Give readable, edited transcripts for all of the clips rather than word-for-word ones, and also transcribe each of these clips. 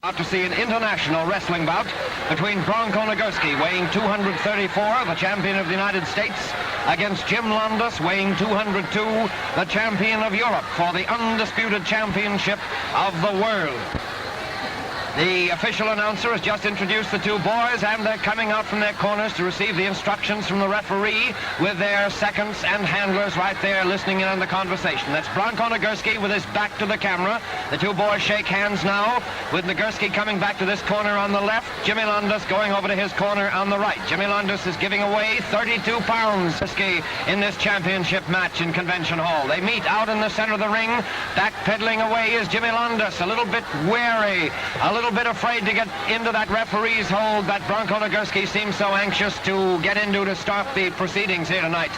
Out to see an international wrestling bout between Bronco Nagurski, weighing 234, the champion of the United States, against Jim Londos, weighing 202, the champion of Europe, for the undisputed championship of the world. The official announcer has just introduced the two boys, and they're coming out from their corners to receive the instructions from the referee, with their seconds and handlers right there listening in on the conversation. That's Bronco Nagurski with his back to the camera. The two boys shake hands now, with Nagurski coming back to this corner on the left, Jimmy Londos going over to his corner on the right. Jimmy Londos is giving away 32 pounds in this championship match in Convention Hall. They meet out in the center of the ring. Backpedaling away is Jimmy Londos, a little bit wary, a little bit afraid to get into that referee's hold that Bronco Nagurski seems so anxious to get into to start the proceedings here tonight.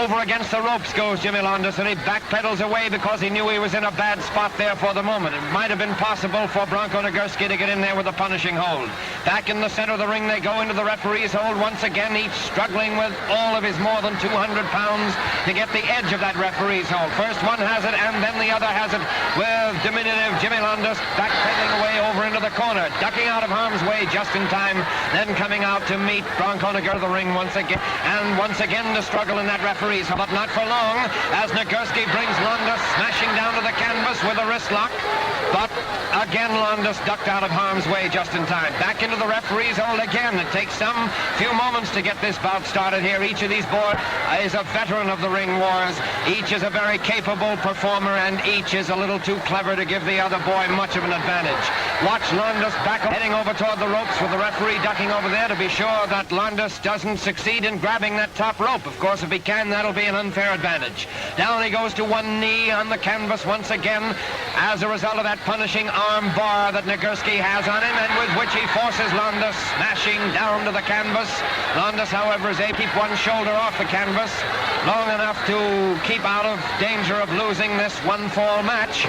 Over against the ropes goes Jimmy Londos, and he backpedals away because he knew he was in a bad spot there for the moment. It might have been possible for Bronco Nagurski to get in there with a punishing hold. Back in the center of the ring they go into the referee's hold once again, each struggling with all of his more than 200 pounds to get the edge of that referee's hold. First one has it, and then the other has it, with diminutive Jimmy Londos backpedaling away over into the corner, ducking out of harm's way just in time, then coming out to meet Bronco Nagurski the ring once again, and once again to struggle in that referee's, but not for long, as Nagurski brings Londos smashing down to the canvas with a wrist lock. But again, Londos ducked out of harm's way just in time. Back into the referee's hold again. It takes some few moments to get this bout started here. Each of these boys is a veteran of the ring wars. Each is a very capable performer, and each is a little too clever to give the other boy much of an advantage. Watch Londos back heading over toward the ropes, with the referee ducking over there to be sure that Londos doesn't succeed in grabbing that top rope. Of course, if he can, that'll be an unfair advantage. Down he goes to one knee on the canvas once again, as a result of that punishing arm bar that Nagurski has on him, and with which he forces Londos smashing down to the canvas. Londos, however, is able to keep one shoulder off the canvas long enough to keep out of danger of losing this one-fall match.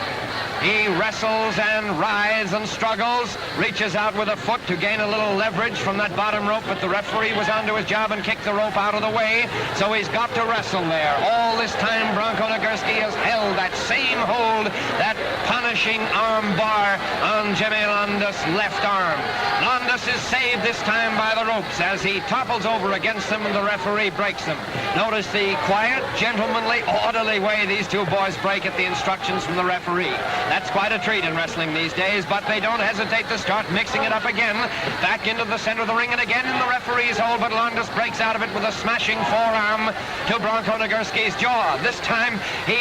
He wrestles and writhes and struggles, reaches out with a foot to gain a little leverage from that bottom rope, but the referee was onto his job and kicked the rope out of the way, so he's got to wrestle there. All this time, Bronco Nagurski has held that same hold, that punishing arm bar on Jimmy Londos' left arm. Londos is saved this time by the ropes as he topples over against them and the referee breaks them. Notice the quiet, gentlemanly, orderly way these two boys break at the instructions from the referee. That's quite a treat in wrestling these days, but they don't hesitate to start mixing it up again. Back into the center of the ring and again in the referee's hold, but Londos breaks out of it with a smashing forearm to Bronco Nagurski's jaw. This time he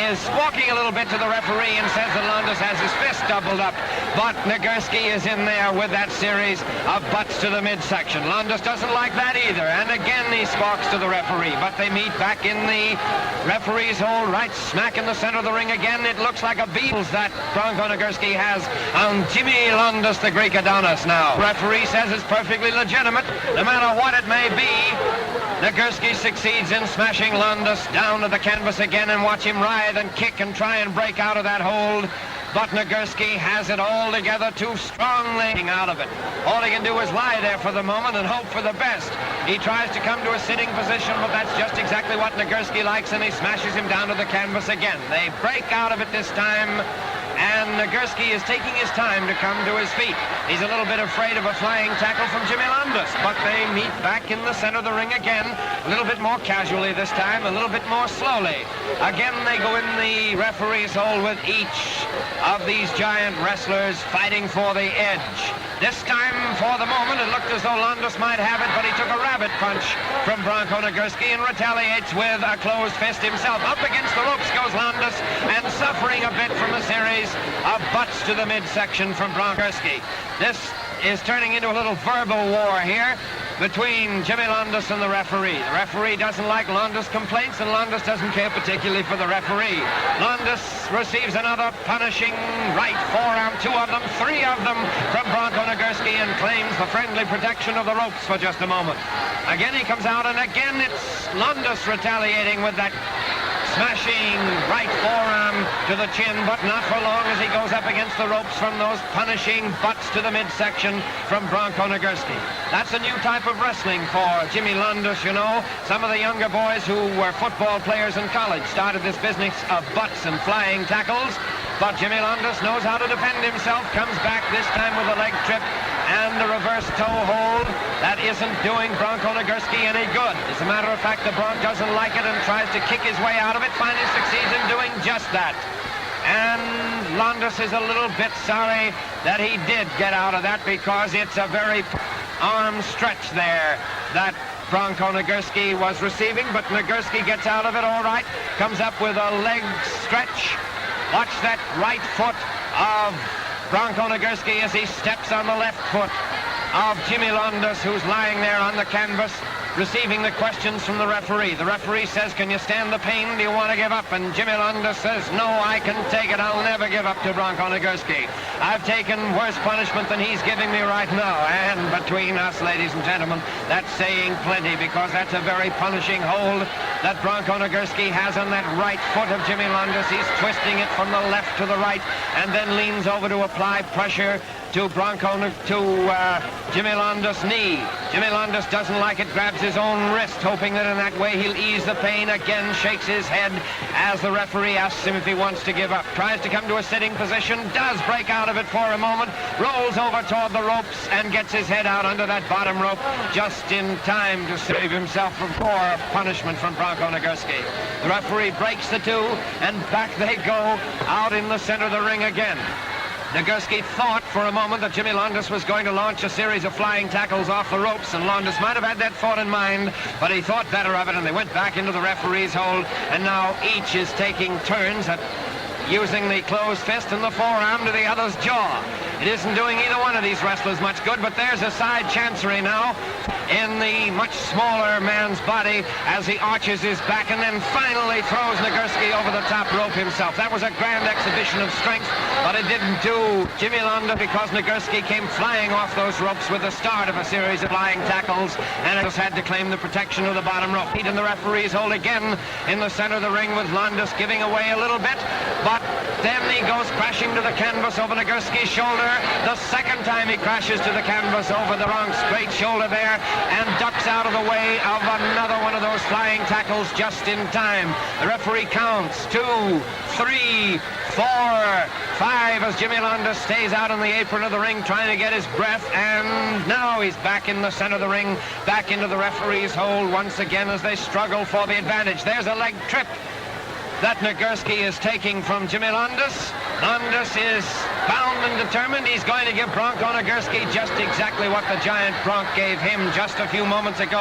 is walking a little bit to the referee and says that Londos has his fist doubled up, but Nagurski is in there with that series of butts to the midsection. Londos doesn't like that either, and again he squawks to the referee, but they meet back in the referee's hold, right smack in the center of the ring again. It looks like a beat that Bronco Nagurski has on Jimmy Londos, the Greek Adonis now. Referee says it's perfectly legitimate, no matter what it may be. Nagurski succeeds in smashing Londos down to the canvas again, and watch him writhe and kick and try and break out of that hold. But Nagurski has it all together too strongly out of it. All he can do is lie there for the moment and hope for the best. He tries to come to a sitting position, but that's just exactly what Nagurski likes, and he smashes him down to the canvas again. They break out of it this time, and Nagurski is taking his time to come to his feet. He's a little bit afraid of a flying tackle from Jimmy Londos, but they meet back in the center of the ring again, a little bit more casually this time, a little bit more slowly. Again, they go in the referee's hold with each of these giant wrestlers fighting for the edge. This time, for the moment, it looked as though Londos might have it, but he took a rabbit punch from Bronco Nagurski and retaliates with a closed fist himself. Up against the ropes goes Londos, and suffering a bit from a series of butts to the midsection from Bronco Nagurski. This is turning into a little verbal war here between Jimmy Londos and the referee. The referee doesn't like Londos' complaints, and Londos doesn't care particularly for the referee. Londos receives another punishing right forearm, two of them, three of them from Bronco Nagurski, and claims the friendly protection of the ropes for just a moment. Again he comes out, and again it's Londos retaliating with that smashing right forearm to the chin, but not for long as he goes up against the ropes from those punishing butts to the midsection from Bronco Nagurski. That's a new type of wrestling for Jimmy Londos, you know. Some of the younger boys who were football players in college started this business of butts and flying tackles. But Jimmy Londos knows how to defend himself, comes back this time with a leg trip and a reverse toe hold. That isn't doing Bronco Nagurski any good. As a matter of fact, the Bronc doesn't like it and tries to kick his way out of it, finally succeeds in doing just that. And Londos is a little bit sorry that he did get out of that, because it's a very arm stretch there that Bronco Nagurski was receiving, but Nagurski gets out of it all right, comes up with a leg stretch. Watch that right foot of Bronco Nagurski as he steps on the left foot of Jimmy Londos, who's lying there on the canvas, receiving the questions from the referee. The referee says, can you stand the pain? Do you want to give up? And Jimmy Londos says, no, I can take it. I'll never give up to Bronco Nagurski. I've taken worse punishment than he's giving me right now. And between us, ladies and gentlemen, that's saying plenty, because that's a very punishing hold that Bronco Nagurski has on that right foot of Jimmy Londos. He's twisting it from the left to the right and then leans over to apply pressure to Jimmy Londos' knee. Jimmy Londos doesn't like it, grabs his own wrist, hoping that in that way he'll ease the pain. Again, shakes his head as the referee asks him if he wants to give up. Tries to come to a sitting position, does break out of it for a moment, rolls over toward the ropes and gets his head out under that bottom rope just in time to save himself from more punishment from Bronco Nagurski. The referee breaks the two, and back they go out in the center of the ring again. Nagurski thought for a moment that Jimmy Londos was going to launch a series of flying tackles off the ropes, and Londos might have had that thought in mind, but he thought better of it, and they went back into the referee's hold, and now each is taking turns at using the closed fist and the forearm to the other's jaw. It isn't doing either one of these wrestlers much good, but there's a side chancery now in the much smaller man's body as he arches his back and then finally throws Nagurski over the top rope himself. That was a grand exhibition of strength, but it didn't do Jimmy Londos, because Nagurski came flying off those ropes with the start of a series of flying tackles, and it just had to claim the protection of the bottom rope. Heat in the referee's hold again in the center of the ring, with Londos giving away a little bit, but then he goes crashing to the canvas over Nagurski's shoulder. The second time he crashes to the canvas over the wrong straight shoulder there, and ducks out of the way of another one of those flying tackles just in time. The referee counts 2, 3, 4, 5 as Jimmy Londos stays out on the apron of the ring trying to get his breath, and now he's back in the center of the ring, back into the referee's hold once again as they struggle for the advantage. There's a leg trip that Nagurski is taking from Jimmy Londos. Londos is bound and determined. He's going to give Bronco Nagurski just exactly what the giant Bronc gave him just a few moments ago.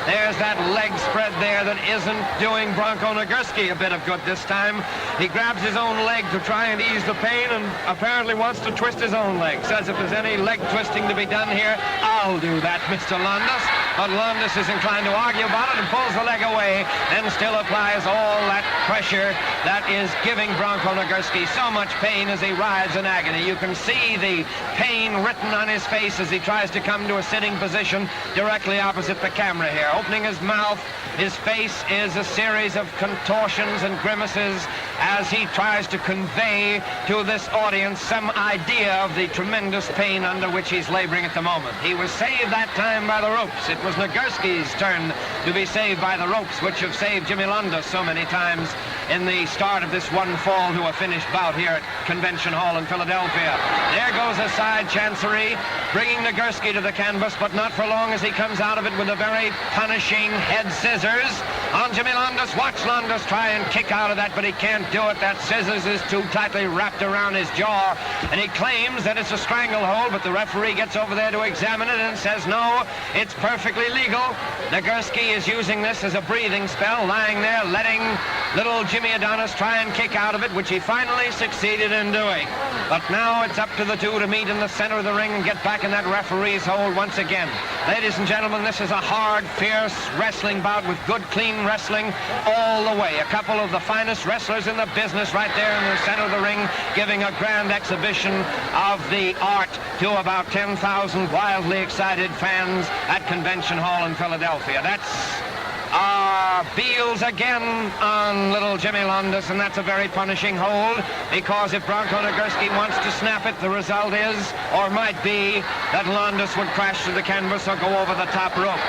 There's that leg spread there that isn't doing Bronco Nagurski a bit of good this time. He grabs his own leg to try and ease the pain, and apparently wants to twist his own leg. Says if there's any leg twisting to be done here, I'll do that, Mr. Londos. But Londos is inclined to argue about it and pulls the leg away, and still applies all that pressure that is giving Bronco Nagurski so much pain as he writhes in agony. You can see the pain written on his face as he tries to come to a sitting position directly opposite the camera here. Opening his mouth, his face is a series of contortions and grimaces as he tries to convey to this audience some idea of the tremendous pain under which he's laboring at the moment. He was saved that time by the ropes. It was Nagurski's turn to be saved by the ropes, which have saved Jimmy Londos so many times in the start of this one fall to a finished bout here at Convention Hall in Philadelphia. There goes a side chancery, bringing Nagurski to the canvas, but not for long as he comes out of it with a very punishing head scissors on Jimmy Londos. Watch Londos try and kick out of that, but he can't do it. That scissors is too tightly wrapped around his jaw, and he claims that it's a stranglehold, but the referee gets over there to examine it and says, no, it's perfectly legal. Nagurski is using this as a breathing spell, lying there, letting little Jimmy Adonis try and kick out of it, which he finally succeeded in doing. But now it's up to the two to meet in the center of the ring and get back in that referee's hold once again. Ladies and gentlemen, this is a hard, fierce wrestling bout with good, clean wrestling all the way. A couple of the finest wrestlers in the business right there in the center of the ring, giving a grand exhibition of the art to about 10,000 wildly excited fans at Convention Hall in Philadelphia. That's Beals again on little Jimmy Londos, and that's a very punishing hold, because if Bronco Nagurski wants to snap it, the result is, or might be, that Londos would crash to the canvas or go over the top rope.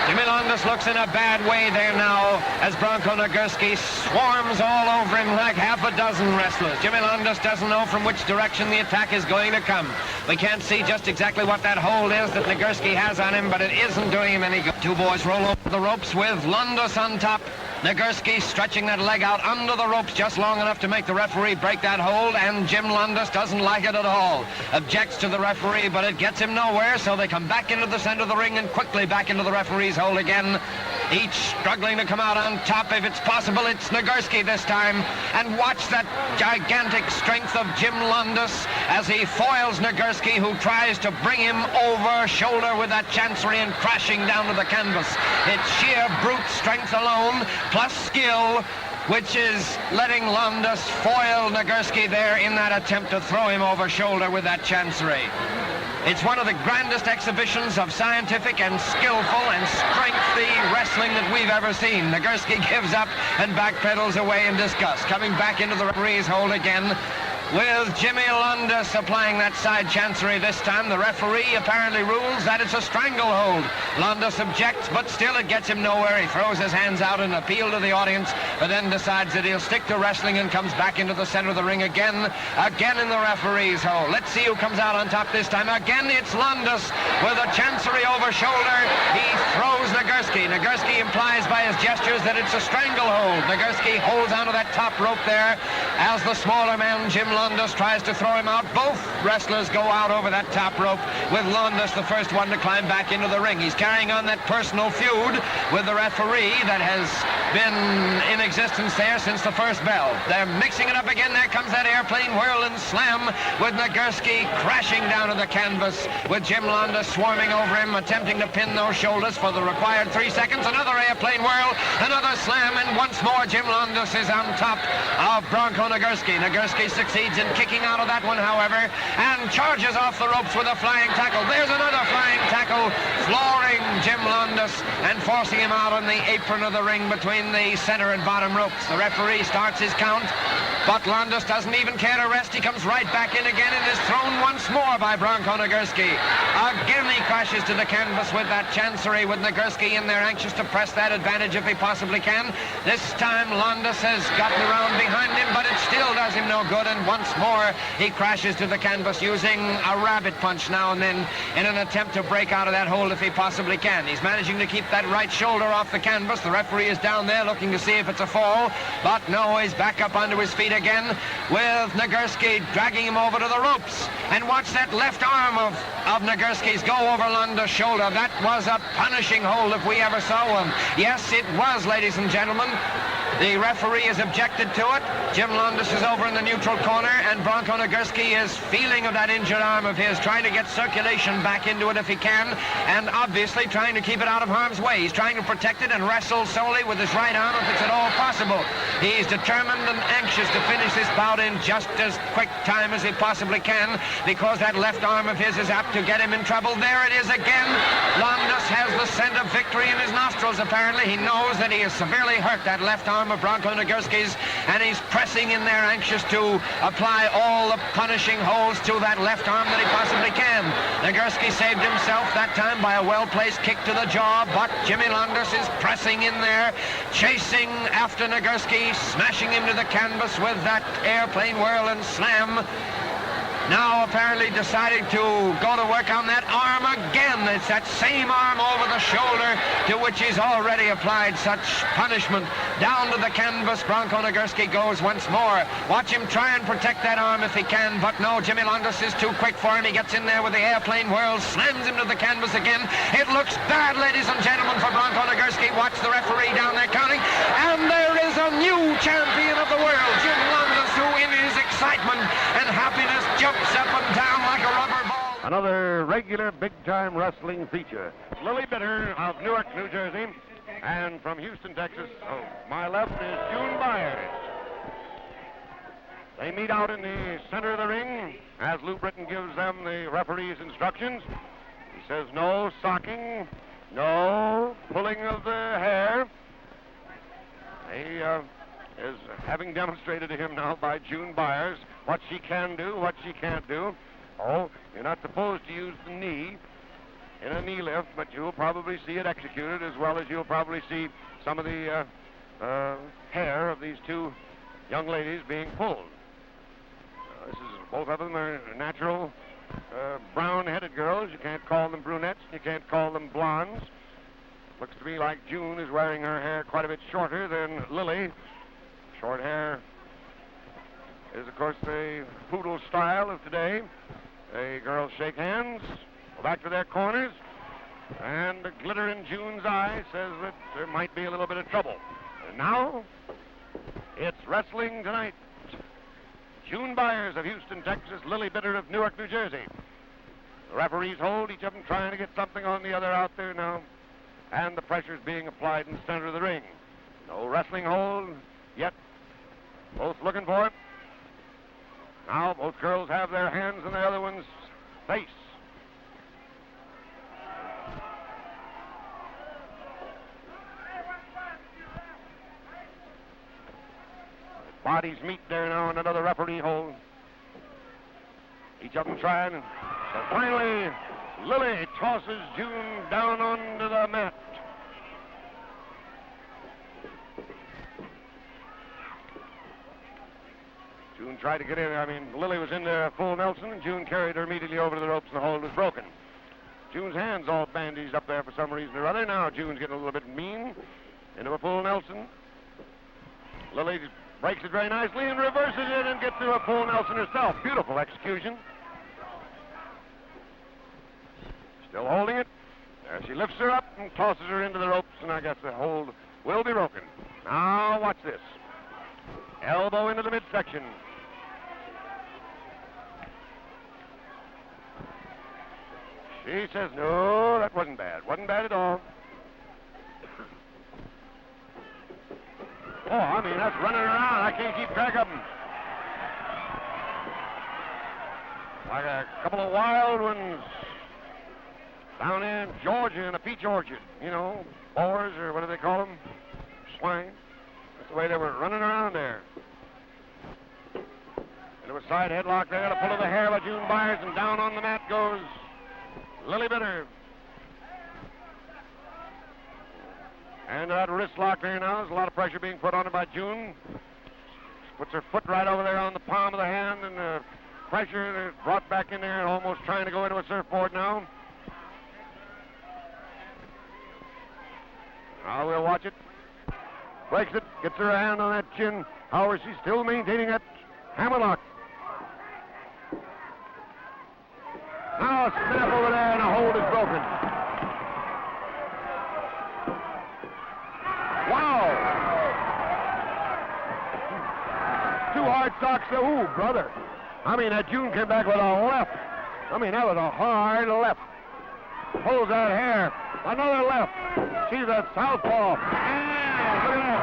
Jimmy Londos looks in a bad way there now as Bronco Nagurski swarms all over him like half a dozen wrestlers. Jimmy Londos doesn't know from which direction the attack is going to come. We can't see just exactly what that hold is that Nagurski has on him, but it isn't doing him any good. Two boys roll over the ropes with Londos on top. Nagurski stretching that leg out under the ropes just long enough to make the referee break that hold, and Jim Londos doesn't like it at all. Objects to the referee, but it gets him nowhere, so they come back into the center of the ring and quickly back into the referee's hold again. Each struggling to come out on top. If it's possible, it's Nagurski this time. And watch that gigantic strength of Jim Londos as he foils Nagurski, who tries to bring him over shoulder with that chancery and crashing down to the canvas. It's sheer brute strength alone, plus skill, which is letting Londos foil Nagurski there in that attempt to throw him over shoulder with that chancery. It's one of the grandest exhibitions of scientific and skillful and strengthy wrestling that we've ever seen. Nagurski gives up and backpedals away in disgust, coming back into the referee's hold again, with Jimmy Londos applying that side chancery this time. The referee apparently rules that it's a stranglehold. Londos objects, but still it gets him nowhere. He throws his hands out in appeal to the audience, but then decides that he'll stick to wrestling and comes back into the center of the ring again in the referee's hold. Let's see who comes out on top this time. Again, it's Londos with a chancery over shoulder. He throws Nagurski. Nagurski implies by his gestures that it's a stranglehold. Nagurski holds onto that top rope there as the smaller man, Jim Londos, tries to throw him out. Both wrestlers go out over that top rope, with Londos the first one to climb back into the ring. He's carrying on that personal feud with the referee that has been in existence there since the first bell. They're mixing it up again. There comes that airplane whirl and slam, with Nagurski crashing down to the canvas, with Jim Londos swarming over him, attempting to pin those shoulders for the required 3 seconds. Another airplane whirl, another slam, and once more Jim Londos is on top of Bronco Nagurski. Nagurski succeeds in kicking out of that one, however, and charges off the ropes with a flying tackle. There's another flying tackle, flooring Jim Londos and forcing him out on the apron of the ring between the center and bottom ropes. The referee starts his count, but Londos doesn't even care to rest. He comes right back in again and is thrown once more by Bronco Nagurski. Again he crashes to the canvas with that chancery, with Nagurski in there anxious to press that advantage if he possibly can. This time Londos has gotten around behind him, but it still does him no good, and once more he crashes to the canvas using a rabbit punch now and then in an attempt to break out of that hold if he possibly can. He's managing to keep that right shoulder off the canvas. The referee is down there looking to see if it's a fall, but no, he's back up onto his feet again, with Nagurski dragging him over to the ropes. And watch that left arm of Nagurski's go over Londos' shoulder. That was a punishing hold if we ever saw one. Yes, it was, ladies and gentlemen. The referee has objected to it. Jim Londos is over in the neutral corner, and Bronco Nagurski is feeling of that injured arm of his, trying to get circulation back into it if he can, and obviously trying to keep it out of harm's way. He's trying to protect it and wrestle solely with his right arm if it's at all possible. He's determined and anxious to finish this bout in just as quick time as he possibly can, because that left arm of his is apt to get him in trouble. There it is again. Londos has the scent of victory in his nostrils, apparently. He knows that he has severely hurt that left arm of Bronco Nagurski's, and he's pressing in there anxious to apply all the punishing holds to that left arm that he possibly can. Nagurski saved himself that time by a well-placed kick to the jaw, but Jimmy Londos is pressing in there, chasing after Nagurski, smashing him to the canvas with that airplane whirl and slam. Now apparently deciding to go to work on that arm again. It's that same arm over the shoulder to which he's already applied such punishment. Down to the canvas, Bronco Nagurski goes once more. Watch him try and protect that arm if he can, but no, Jimmy Londos is too quick for him. He gets in there with the airplane whirl, slams him to the canvas again. It looks bad, ladies and gentlemen, for Bronco Nagurski. Watch the referee down there counting, and there is a new champion of the world, Jim Londos, who in his excitement and happiness jumps up and down like a rubber ball. Another regular big-time wrestling feature. Lily Bitter of Newark, New Jersey, and from Houston, Texas, oh, my left is June Byers. They meet out in the center of the ring as Lou Britton gives them the referee's instructions. He says no socking, no pulling of the hair. He is having demonstrated to him now by June Byers what she can do, what she can't do. Oh, you're not supposed to use the knee. in a knee lift, but you'll probably see it executed as well as you'll probably see some of the hair of these two young ladies being pulled. Both of them are natural brown-headed girls. You can't call them brunettes. You can't call them blondes. Looks to me like June is wearing her hair quite a bit shorter than Lily. Short hair is, of course, the poodle style of today. The girls shake hands, go back to their corners, and the glitter in June's eye says that there might be a little bit of trouble. And now, it's wrestling tonight. June Byers of Houston, Texas, Lily Bitter of Newark, New Jersey. The referees hold, each of them trying to get something on the other out there now. And the pressure's being applied in the center of the ring. No wrestling hold yet. Both looking for it. Now both girls have their hands in the other one's face. Bodies meet there now in another referee hold. Each of them trying. So finally, Lily tosses June down onto the mat. June tried to get in. Lily was in there full Nelson, and June carried her immediately over to the ropes, and the hold was broken. June's hands all bandaged up there for some reason or other. Now June's getting a little bit mean into a full Nelson. Lily breaks it very nicely and reverses it and gets to a full Nelson herself. Beautiful execution. Still holding it. There she lifts her up and tosses her into the ropes, and I guess the hold will be broken. Now watch this. Elbow into the midsection. She says, no, that wasn't bad. Wasn't bad at all. Oh, that's running around. I can't keep track of them. Like a couple of wild ones down in Georgia in a peach orchard. Boars, or what do they call them? Swine. That's the way they were running around there. Into a side headlock there to pull of the hair by June Byers, and down on the mat goes Lily Bitter. And that wrist lock there now. There's a lot of pressure being put on her by June. She puts her foot right over there on the palm of the hand, and the pressure is brought back in there and almost trying to go into a surfboard now. Now we'll watch it. Breaks it, gets her hand on that chin. However, she's still maintaining that hammerlock. Now a snap over there, and a hold is broken. Wow! Two hard socks. Ooh, brother. That June came back with a left. That was a hard left. Pulls that hair. Another left. She's a southpaw. And look at that.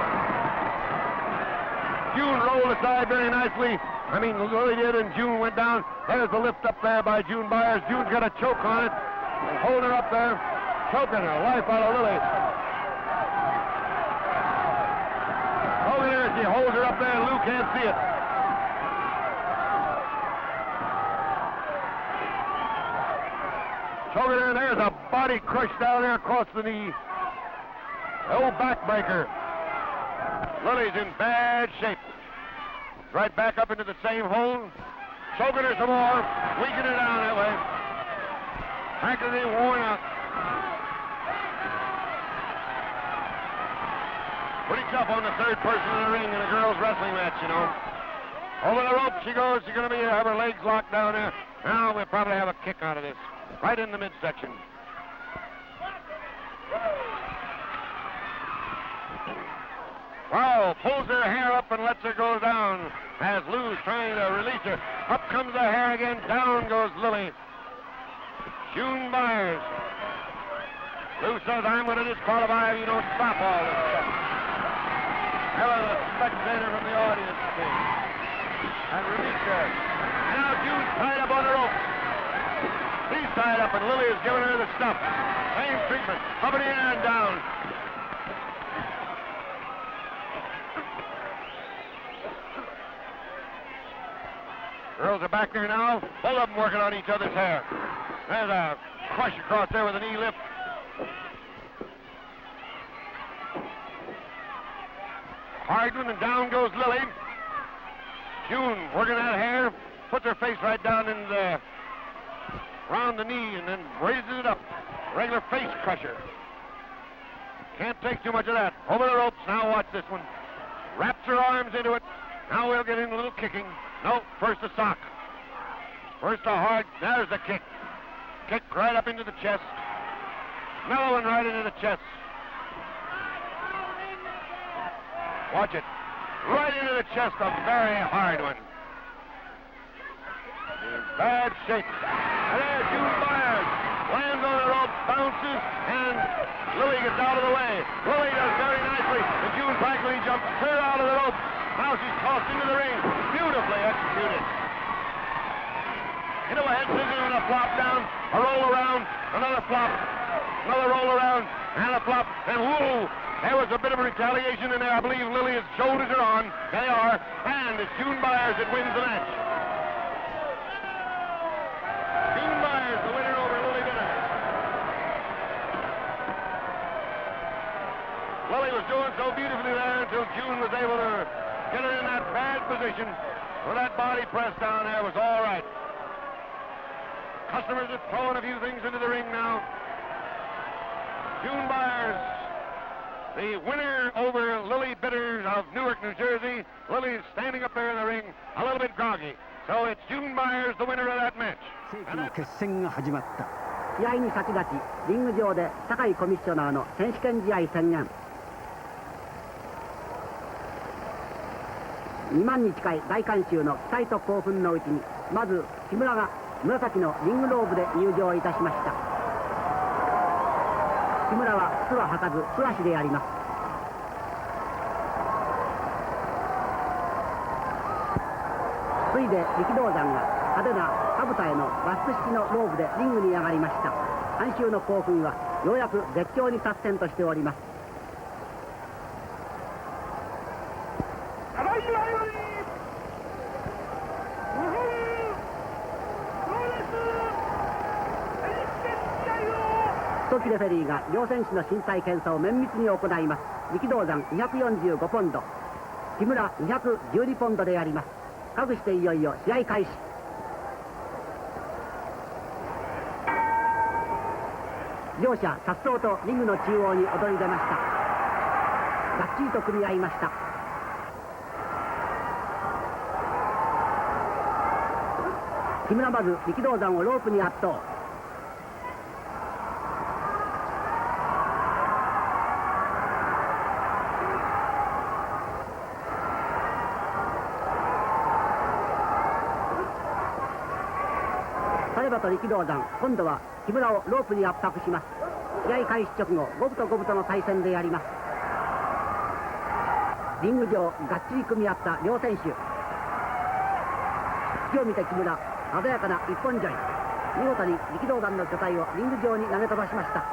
June rolled aside very nicely. Lily did, and June went down. There's the lift up there by June Byers. June's got a choke on it. And hold her up there. Choking her life out of Lily. Over there, she holds her up there, and Lou can't see it. Choking her, and there's a body crush down there across the knee. Oh, backbreaker. Lily's in bad shape. Right back up into the same hole. Choking her some more. Weakening her down that way. Practically worn out. Pretty tough on the third person in the ring in a girls' wrestling match, Over the rope she goes. She's going to have her legs locked down there. Now we'll probably have a kick out of this. Right in the midsection. Wow, pulls her hair up and lets her go down as Lou's trying to release her. Up comes the hair again. Down goes Lily. June Byers. Lou says, I'm going to disqualify if you don't stop all this stuff. Have a spectator from the audience came and released her. And now June's tied up on the rope. He's tied up, and Lily is giving her the stuff. Same treatment. Up in the air and down. Girls are back there now. Both of them working on each other's hair. There's a crush across there with a knee lift. Hard one, and down goes Lily. June working that hair, puts her face right down in the around the knee and then raises it up. Regular face crusher. Can't take too much of that. Over the ropes. Now watch this one. Wraps her arms into it. Now we'll get in a little kicking. No, first a sock. First a hard. There's the kick. Kick right up into the chest. Another one right into the chest. Watch it. Right into the chest. A very hard one. In bad shape. And there's June Byers. Lands on the rope, bounces, and Lily gets out of the way. Lily does very nicely, and June practically jumps clear out of the rope. Now she's tossed into the ring. Beautifully executed. Into a head scissors and a flop down, a roll around, another flop, another roll around, and a flop, and whoo! There was a bit of a retaliation in there. I believe Lily's shoulders are on. They are, and it's June Byers that wins the match. June Byers, the winner over Lily Bitter. Lily was doing so beautifully there until June was able to get her in that bad position where that body press down there was all right. Customers are throwing a few things into the ring now. June Byers, the winner over Lily Bitters of Newark, New Jersey. Lily's standing up there in the ring, a little bit groggy. So it's June Byers, the winner of that match. 世紀の決戦が始まった。試合に先立ち、リング上で酒井コミッショナーの選手権試合宣言。2万に近い大観衆の期待と興奮のうちに、まず木村が紫のリングローブで入場いたしました。木村は靴は履かず素足でやります。ついで力道山が派手な兜へのバスク式のローブでリングに上がりました。観衆の興奮はようやく絶頂に達成としております。時レフェリーが両選手の身体検査を綿密に行います。力道山245ポンド、木村212ポンドでやります。かくしていよいよ試合開始。両者颯爽とリングの中央に躍り出ました。がっちりと組み合いました。木村まず力道山をロープに圧倒。と力道山、今度は木村をロープに圧迫します。試合開始直後、五分と五分との対戦でやります。リング上がっちり組み合った両選手。隙を見て木村、鮮やかな一本背負い。見事に力道山の巨体をリング上に投げ飛ばしました。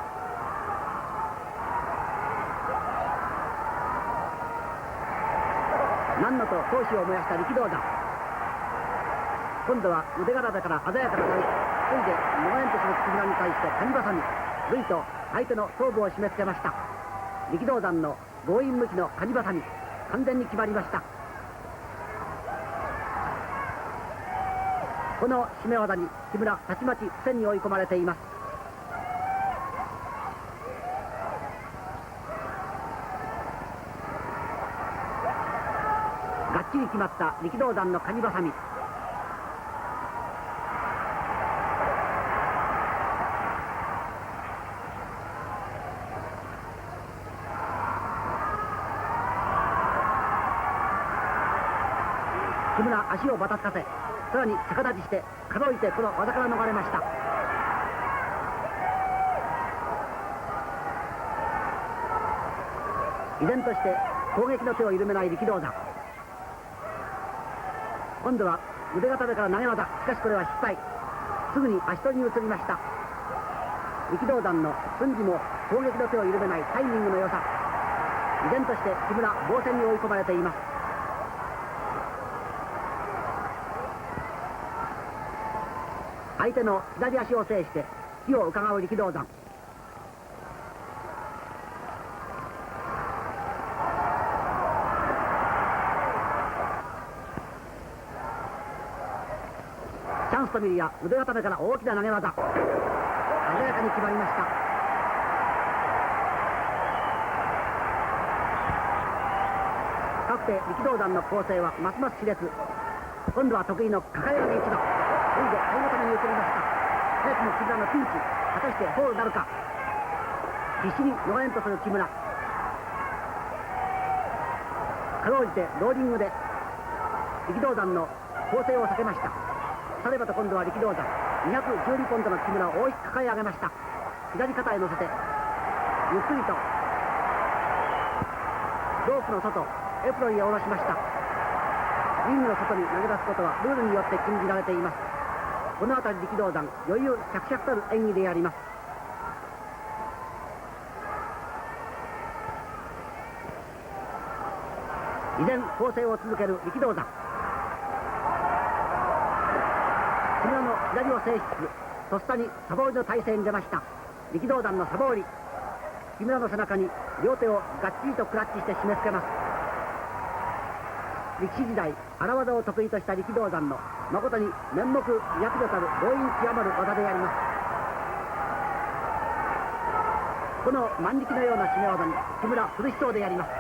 何のと闘志を燃やした力道山。今度は腕柄だから鮮やかな対戦。ついで逃れんとする木村に対してカニバサミ、ルイと相手の頭部を締め付けました。力道山の強引向きのカニバサミ、完全に決まりました。この締め技に木村たちまち苦戦に追い込まれています。がっちり決まった力道山のカニバサミ。木村足をばたつかせ、さらに逆立ちしてかろういてこの技から逃れました。依然として攻撃の手を緩めない力道山。今度は腕固めから投げ技。しかしこれは失敗。すぐに足取りに移りました。力道山の瞬時も攻撃の手を緩めないタイミングの良さ。依然として木村防戦に追い込まれています。相手の左足を制して機を伺う力道山。チャンスと見るや腕固めから大きな投げ技、鮮やかに決まりました。かくて力道山の構成はますます熾烈。今度は得意の抱え上げ一番、それで相固めに移りました。早くも木村のピンチ、果たしてホールなるか。必死に逃れんとする木村。かろうじてローリングで力道山の構成を避けました。さればと今度は力道山、212ポンドの木村を大きく抱え上げました。左肩へ乗せてゆっくりとロープの外、エプロンへ下ろしました。リングの外に投げ出すことはルールによって禁じられています。この辺り力道山、余裕着々たる演技であります。依然構成を続ける力道山。木村の左を制しつつ、とっさにサボーリの体勢に出ました。力道山のサボーリ、木村の背中に両手をがっちりとクラッチして締め付けます。力士時代荒技を得意とした力道山の誠に面目躍如たる強引極まる技であります。この万力のような締め技に木村苦しそうであります。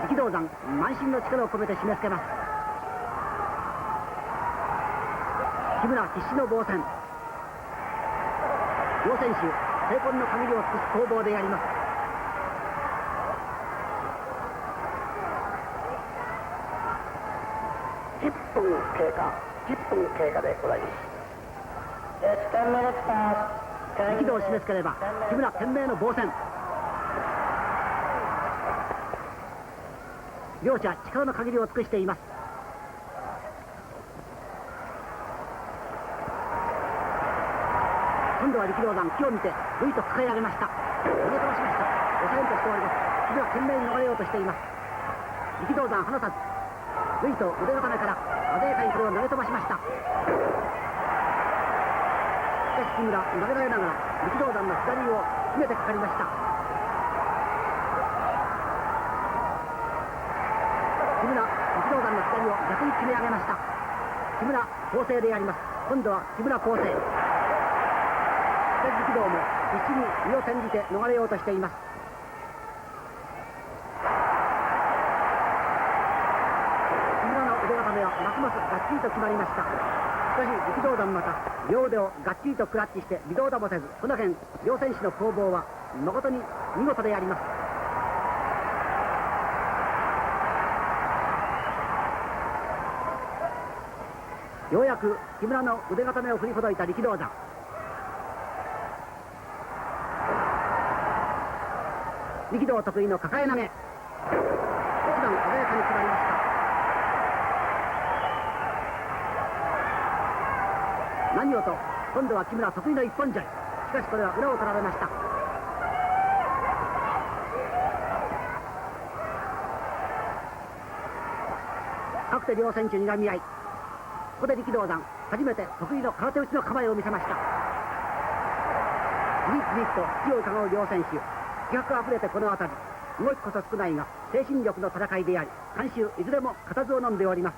力道山満身の力を込めて締め付けます。木村必死の防戦。両選手成婚の限りを尽くす攻防であります。10分経過、10分経過でございます。力道を締め付ければ木村懸命の防戦。両者力の限りを尽くしています。今度は力道山、気を見てぐいと抱え上げました。投げ飛ばしました。抑えんとしております。木村懸命に逃れようとしています。力道山離さずぐいと腕固めから鮮やかにこれを投げ飛ばしました。しかし木村投げられながら力道山の左を締めてかかりました。木村、力道山の左を逆に決め上げました。木村構成であります。今度は木村構成。力道も必死に身を転じて逃れようとしています。木村の腕固めはますますがっちりと決まりました。しかし力道山また両腕をがっちりとクラッチして微動だもせず、この辺両選手の攻防は誠に見事であります。ようやく木村の腕固めを振りほどいた力道山。力道得意の抱え投げ、一番鮮やかに決まりました。何をと今度は木村得意の一本背負い。しかしこれは裏を取られました。かくて両選手にらみ合い、ここで力道山初めて得意の空手打ちの構えを見せました。じりじりと隙を伺う両選手、気迫あふれてこの辺り、動きこそ少ないが精神力の戦いであり、観衆いずれも固唾を飲んでおります。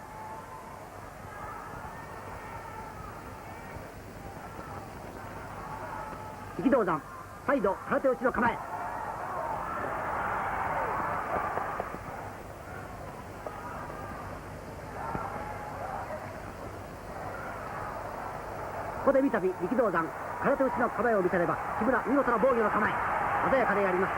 力道山再度空手打ちの構え。ここで三度力道山空手打ちの構えを見せれば木村見事な防御の構え、鮮やかであります。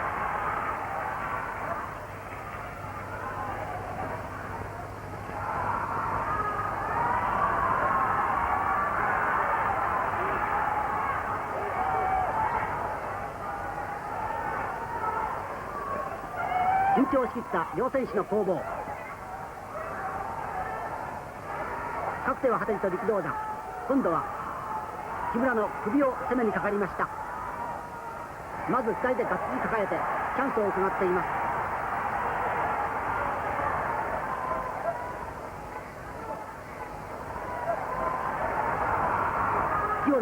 緊張しきった両選手の攻防。かくては果てじと力道山、今度は木村の首を攻めにかかりました。まず左でがっちり抱えてチャンスを伺っています。気を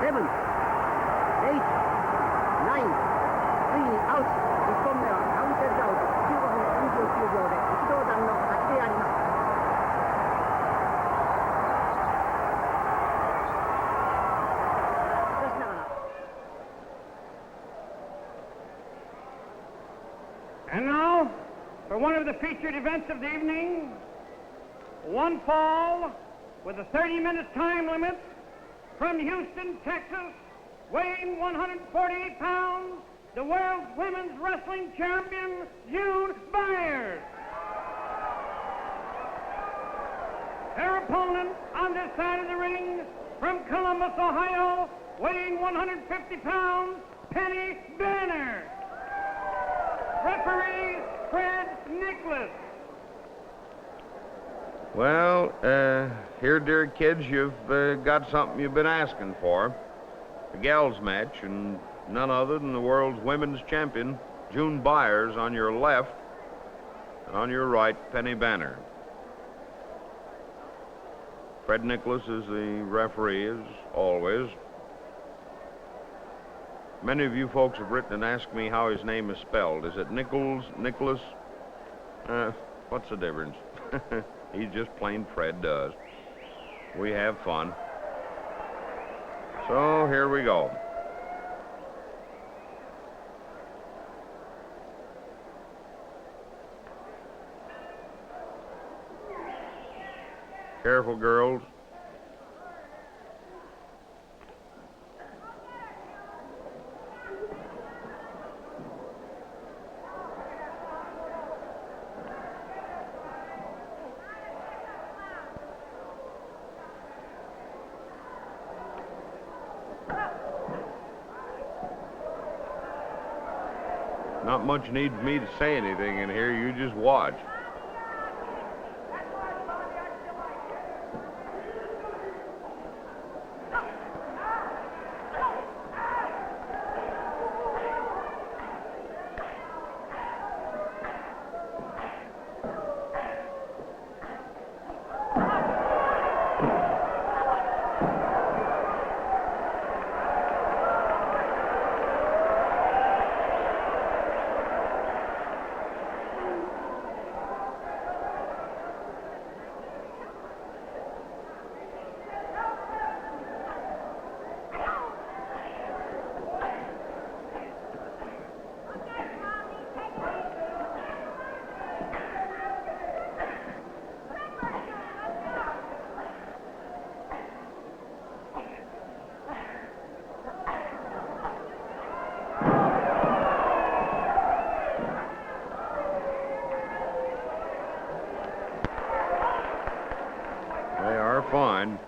7、8、9、ついにアウト。1本目はカウンテッドアウト15分39秒で一同団の勝ちであります。しかしながら And now, for one of the featured events of the evening, one fall with a 30-minute time limit from Houston, Texas, weighing 148 pounds, the world's women's wrestling champion, June Byers. Her opponent on this side of the ring, from Columbus, Ohio, weighing 150 pounds, Penny Banner. Referee, Fred Nicholas. Well, here, dear kids, you've got something you've been asking for. A gals match, and none other than the world's women's champion, June Byers, on your left, and on your right, Penny Banner. Fred Nicholas is the referee, as always. Many of you folks have written and asked me how his name is spelled. Is it Nichols, Nicholas? What's the difference? He's just plain Fred does. We have fun. So here we go. Careful, girls. Not much needs me to say anything in here. You just watch. fine.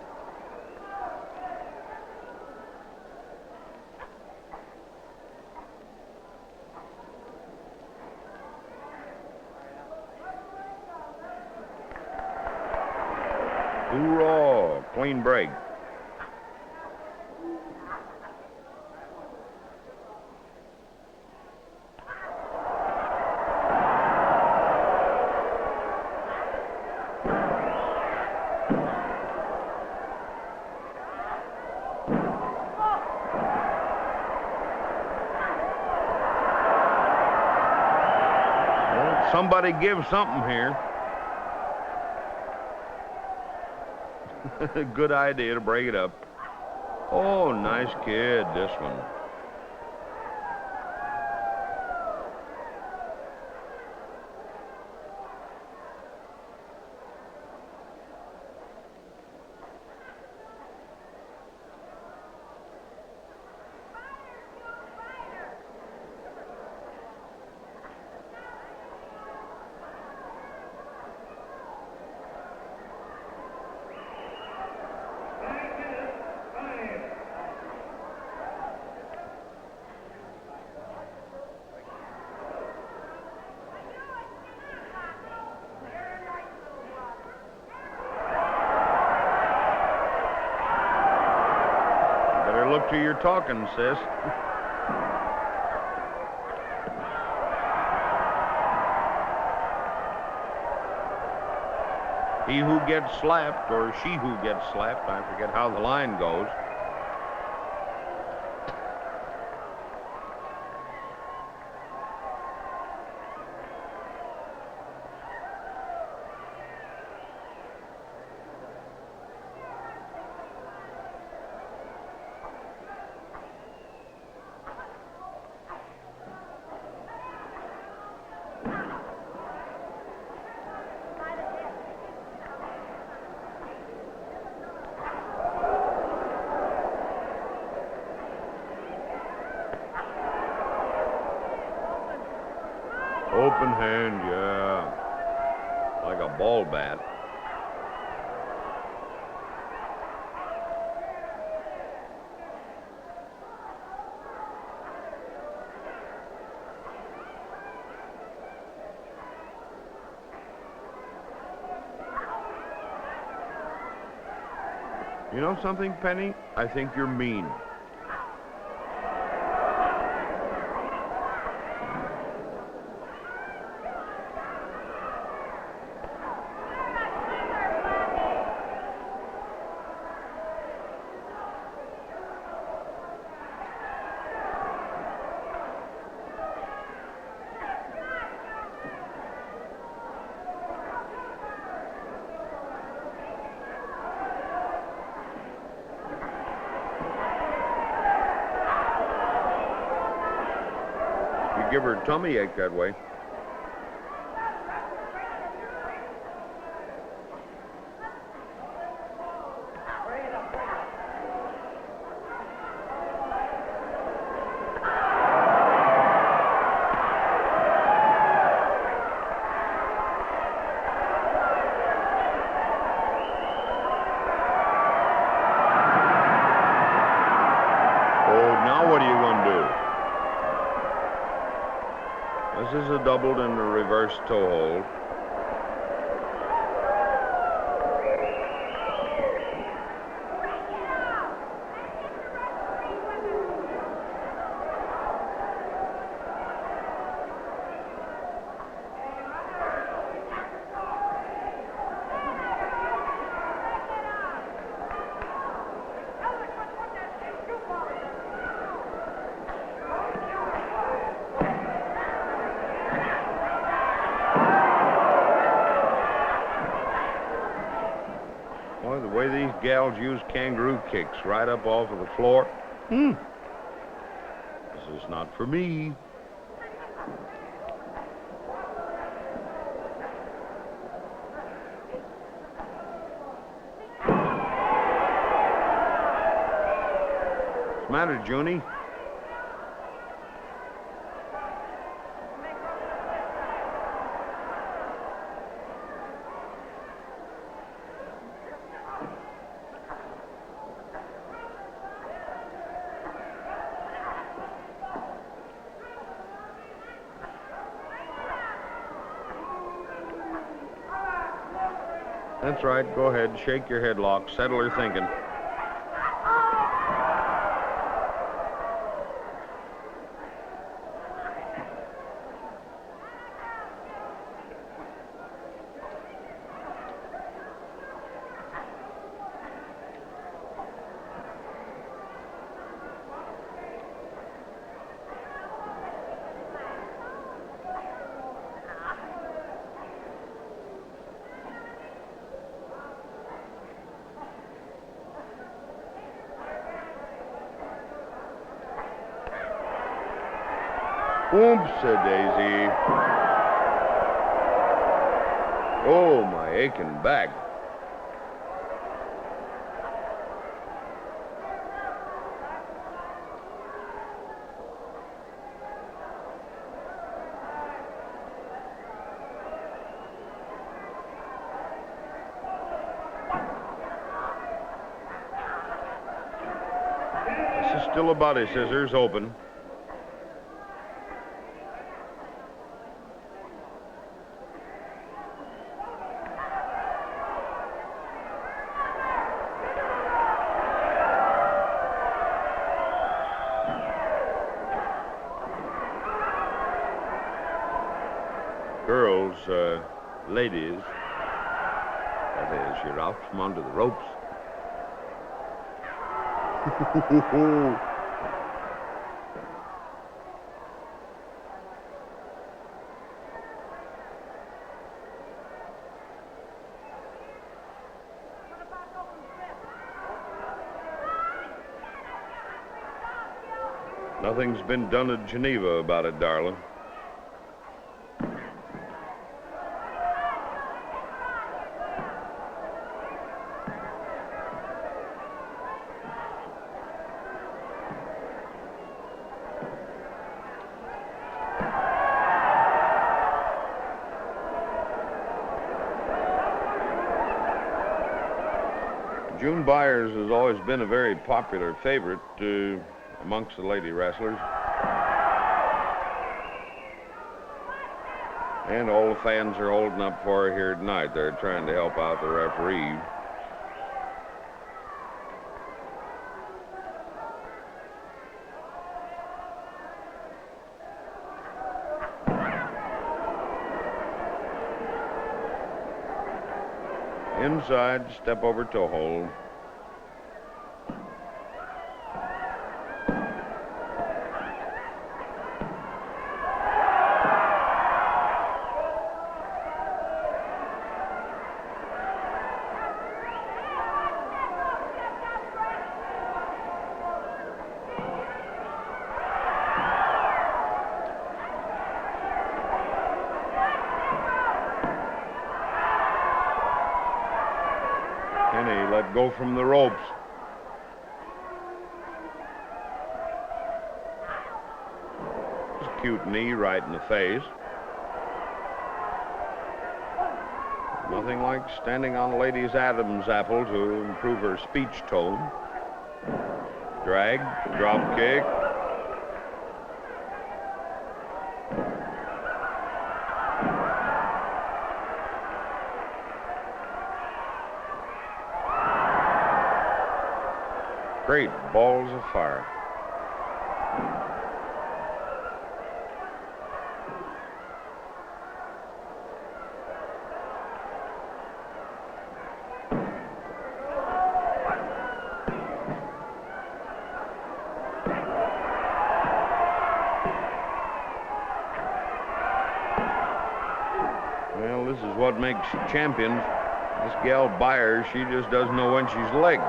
Hoorah! Clean break. Well, somebody give something here. Good idea to break it up. Oh, nice kid, this one. Look to your talking, sis. He who gets slapped, or she who gets slapped, I forget how the line goes. Open hand, yeah. Like a ball bat. You know something, Penny? I think you're mean. Give her a tummy ache that way. Oh, now what are you going to do? This is a doubled and a reverse toe hold. Boy, the way these gals use kangaroo kicks right up off of the floor. This is not for me. What's the matter, Junie? That's right. Go ahead. Shake your headlock. Settle her thinking. Oops-a-daisy. Oh, my aching back. This is still a body scissors open. Girls, ladies, that is, you're out from under the ropes. Nothing's been done at Geneva about it, darling. June Byers has always been a very popular favorite amongst the lady wrestlers. And all the fans are holding up for her here tonight. They're trying to help out the referee. Inside, step over toe hold. Let go from the ropes. Just a cute knee right in the face. Nothing like standing on Lady's Adam's apple to improve her speech tone. Drag, drop kick. Great balls of fire. Well, this is what makes champions. This gal Byers, she just doesn't know when she's legged.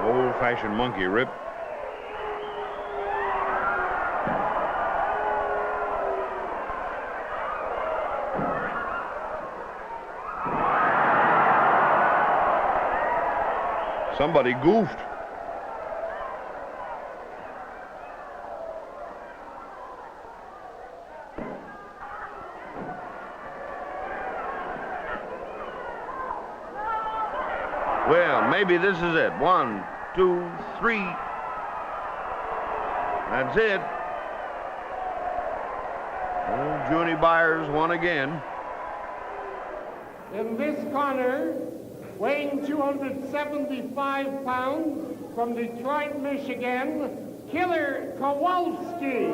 Old-fashioned monkey rip. Somebody goofed. Well, maybe this is it. 1, 2, 3. That's it. Well, Junie Byers won again. In this corner, weighing 275 pounds, from Detroit, Michigan, Killer Kowalski.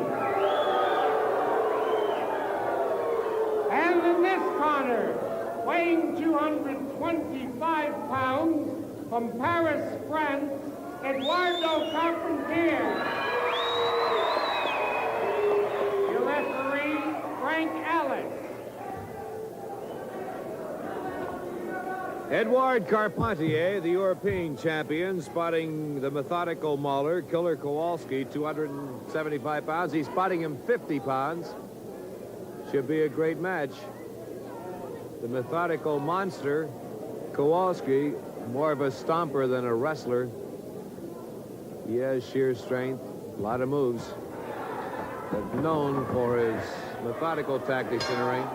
And in this corner, weighing 225 pounds, from Paris, France, Eduardo Carpentier. Your referee, Frank Ellis. Edouard Carpentier, the European champion, spotting the methodical Mahler, Killer Kowalski, 275 pounds. He's spotting him 50 pounds. Should be a great match. The methodical monster, Kowalski, more of a stomper than a wrestler. He has sheer strength, a lot of moves. But known for his methodical tactics in the ring.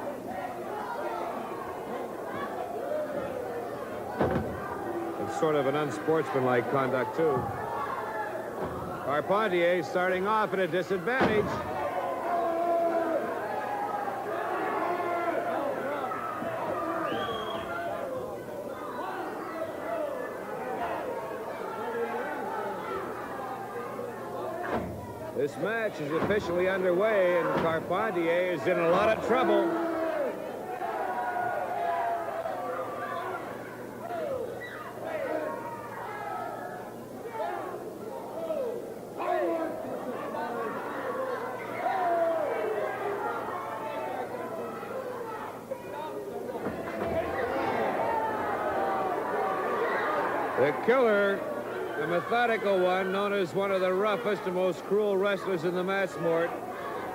Sort of an unsportsmanlike conduct, too. Carpentier starting off at a disadvantage. This match is officially underway, and Carpentier is in a lot of trouble. The Killer, the methodical one, known as one of the roughest and most cruel wrestlers in the match sport,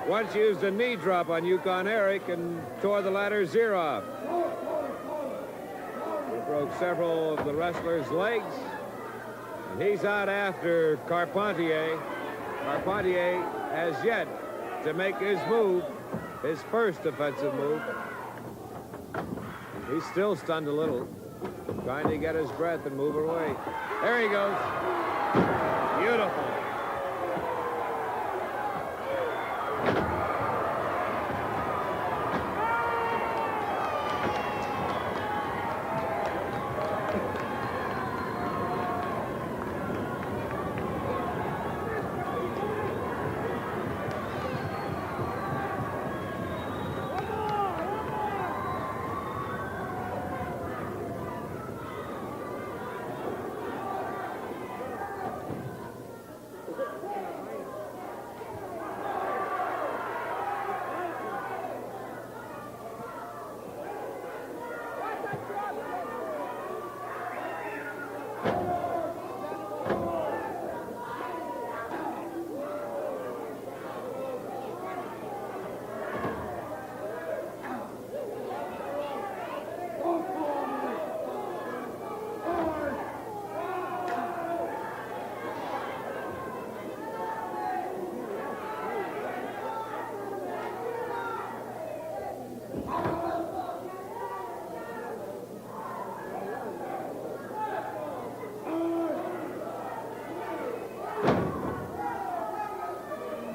once used a knee drop on Yukon Eric and tore the latter's ear off. He broke several of the wrestler's legs, and he's out after Carpentier. Carpentier has yet to make his move, his first offensive move. He's still stunned a little, trying to get his breath and move away. There he goes. Beautiful.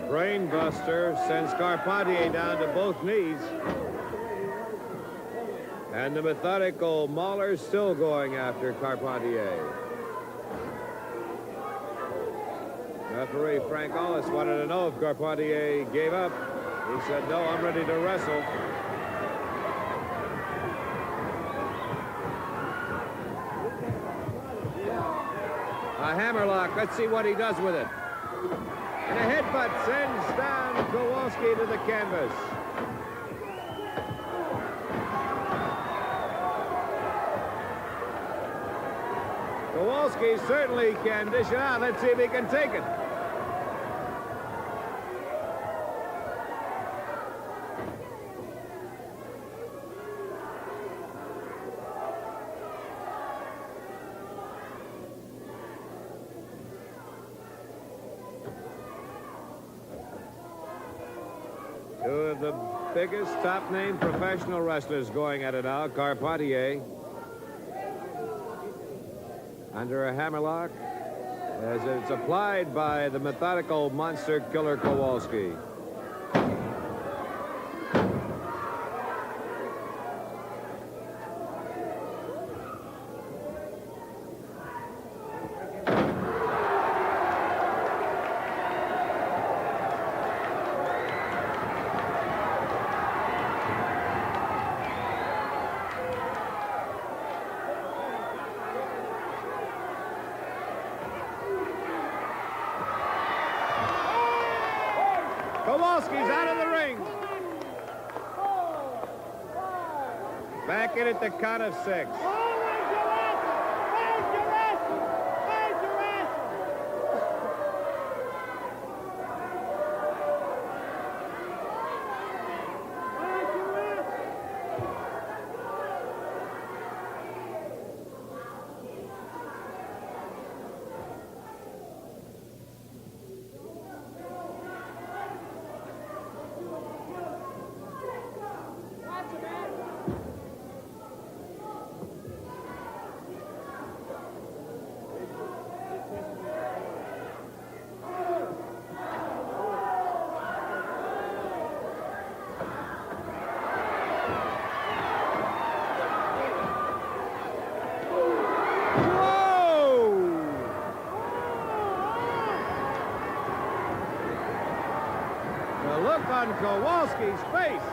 Brainbuster sends Carpentier down to both knees. And the methodical Mahler still going after Carpentier. Referee Frank Ellis wanted to know if Carpentier gave up. He said, no, I'm ready to wrestle. A hammerlock. Let's see what he does with it. And a headbutt sends down Kowalski to the canvas. Kowalski certainly can dish it out. Let's see if he can take it. Two of the biggest top-name professional wrestlers going at it now. Carpentier under a hammerlock. as it's applied by the methodical monster killer Kowalski. Kowalski's out of the ring. Back in at the count of 6. On Kowalski's face.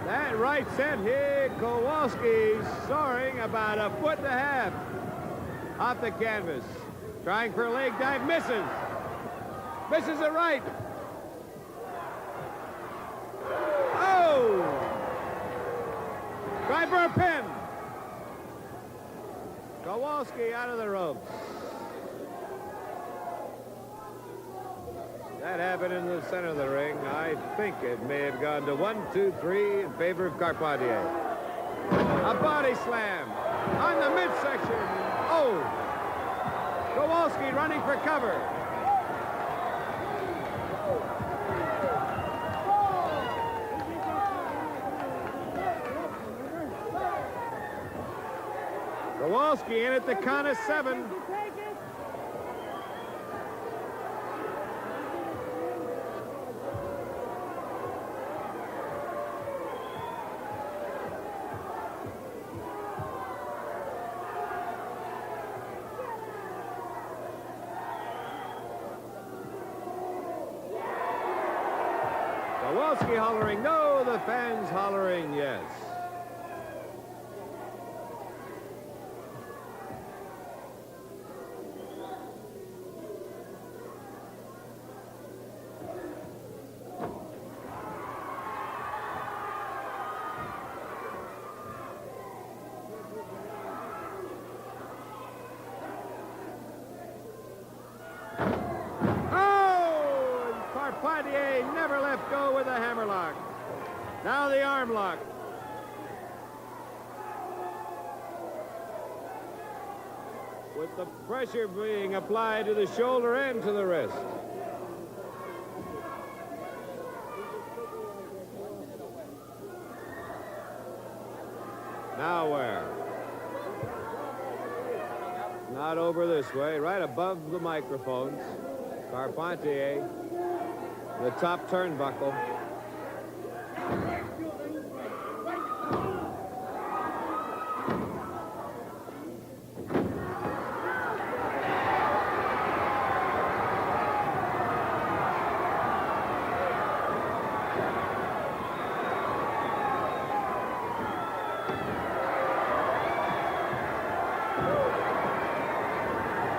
That right sent here Kowalski soaring about 1.5 feet off the canvas. Trying for a leg dive, misses. Misses it right. Oh! Try for a pin. Kowalski out of the ropes. That happened in the center of the ring. I think it may have gone to 1, 2, 3 in favor of Carpentier. A body slam on the midsection. Oh! Kowalski running for cover. Kowalski in at the count of 7. Kowalski hollering no, the fans hollering yes. Carpentier never let go with the hammerlock. Now the arm lock. With the pressure being applied to the shoulder and to the wrist. Now where? Not over this way, right above the microphones. Carpentier, the top turnbuckle.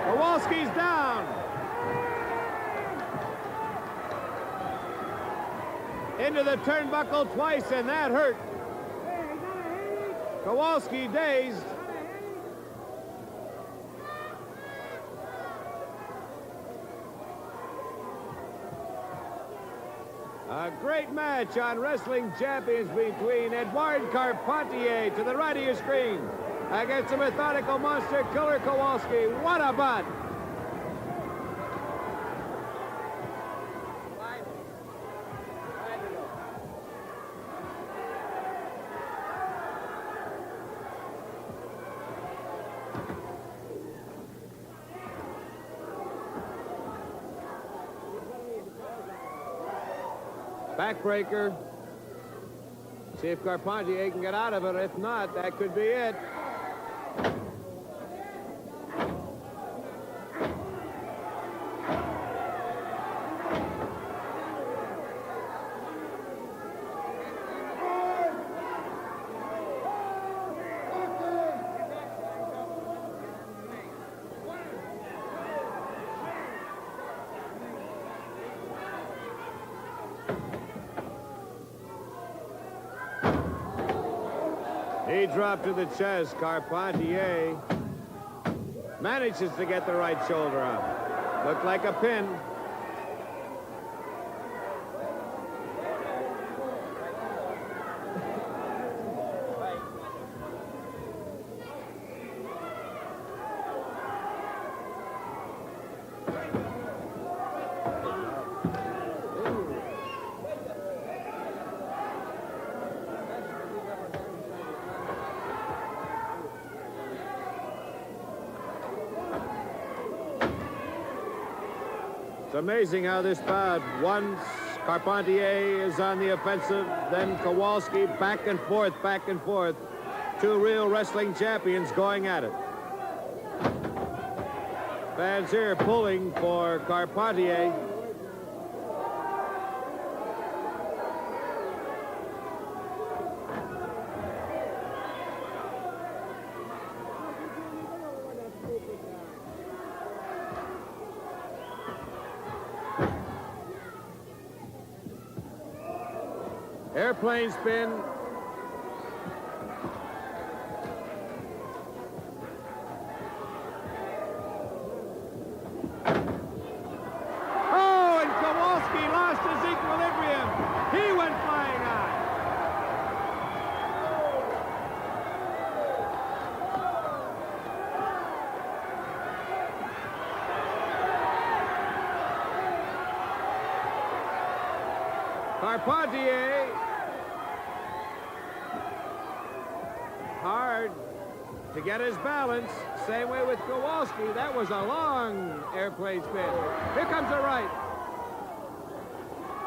Kowalski's down. Into the turnbuckle twice, and that hurt. Kowalski dazed. A great match on Wrestling Champions between Edouard Carpentier to the right of your screen against the methodical monster killer Kowalski. What a butt! Backbreaker. See if Carpentier can get out of it. If not, that could be it. He dropped to the chest. Carpentier manages to get the right shoulder up. Looked like a pin. It's amazing how this bout, once Carpentier is on the offensive, then Kowalski back and forth, back and forth. Two real wrestling champions going at it. Fans here pulling for Carpentier. Airplane spin. Oh, and Kowalski lost his equilibrium. He went flying high. Carpentier. Hard to get his balance. Same way with Kowalski. That was a long airplane spin. Here comes the right.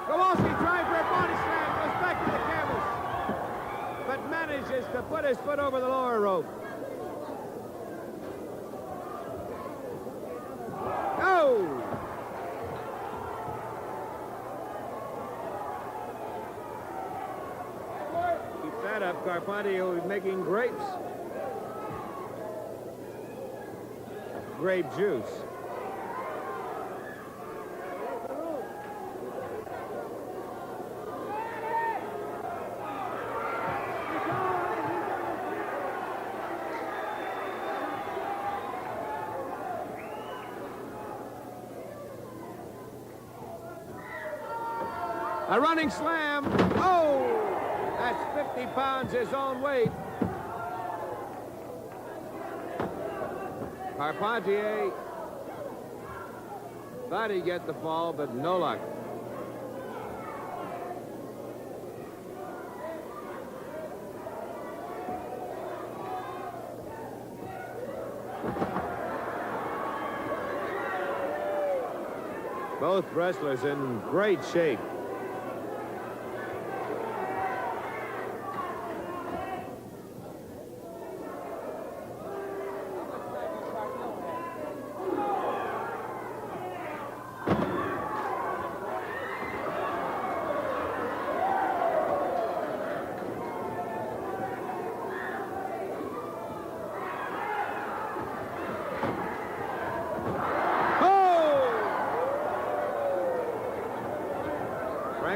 Kowalski trying for a body slam. Goes back to the canvas. But manages to put his foot over the lower rope. Oh! That up, Carpentier making grapes. Grape juice. A running slam. Oh! That's 50 pounds his own weight. Carpentier thought he'd get the fall, but no luck. Both wrestlers in great shape.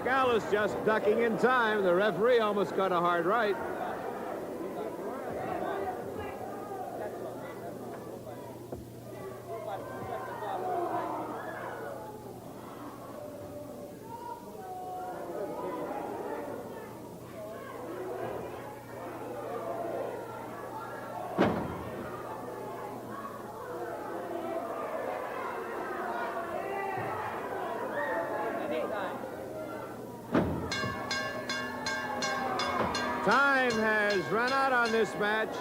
Alice just ducking in time. The referee almost got a hard right. Time has run out on this match.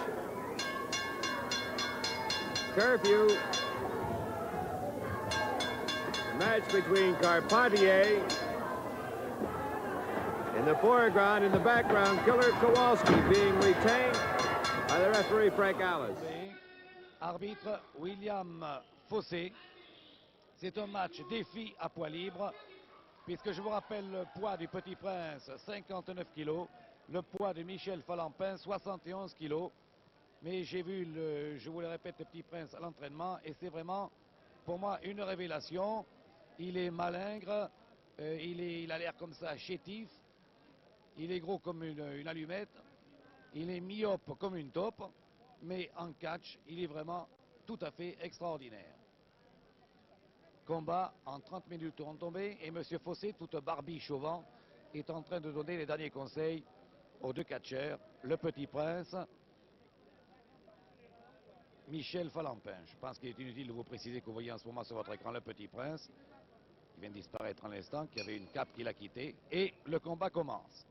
Curfew. Match between Carpentier In the foreground, in the background, Killer Kowalski being retained by the referee Frank Alice. Arbitre William Fossé. C'est un match défi à poids libre, puisque je vous rappelle le poids du Petit Prince, 59 kilos, le poids de Michel Falampin, 71 kilos. Mais j'ai vu, je vous le répète, le Petit Prince à l'entraînement, et c'est vraiment, pour moi, une révélation. Il est malingre, il a l'air comme ça, chétif, il est gros comme une allumette, il est myope comme une taupe, mais en catch, il est vraiment tout à fait extraordinaire. Combat en 30 minutes retombées, et M. Fossé, toute barbiche au vent, est en train de donner les derniers conseils aux deux catcheurs, le Petit Prince, Michel Falampin. Je pense qu'il est inutile de vous préciser que vous voyez en ce moment sur votre écran le Petit Prince, qui vient de disparaître en l'instant, qui avait une cape qu'il a quittée, et le combat commence.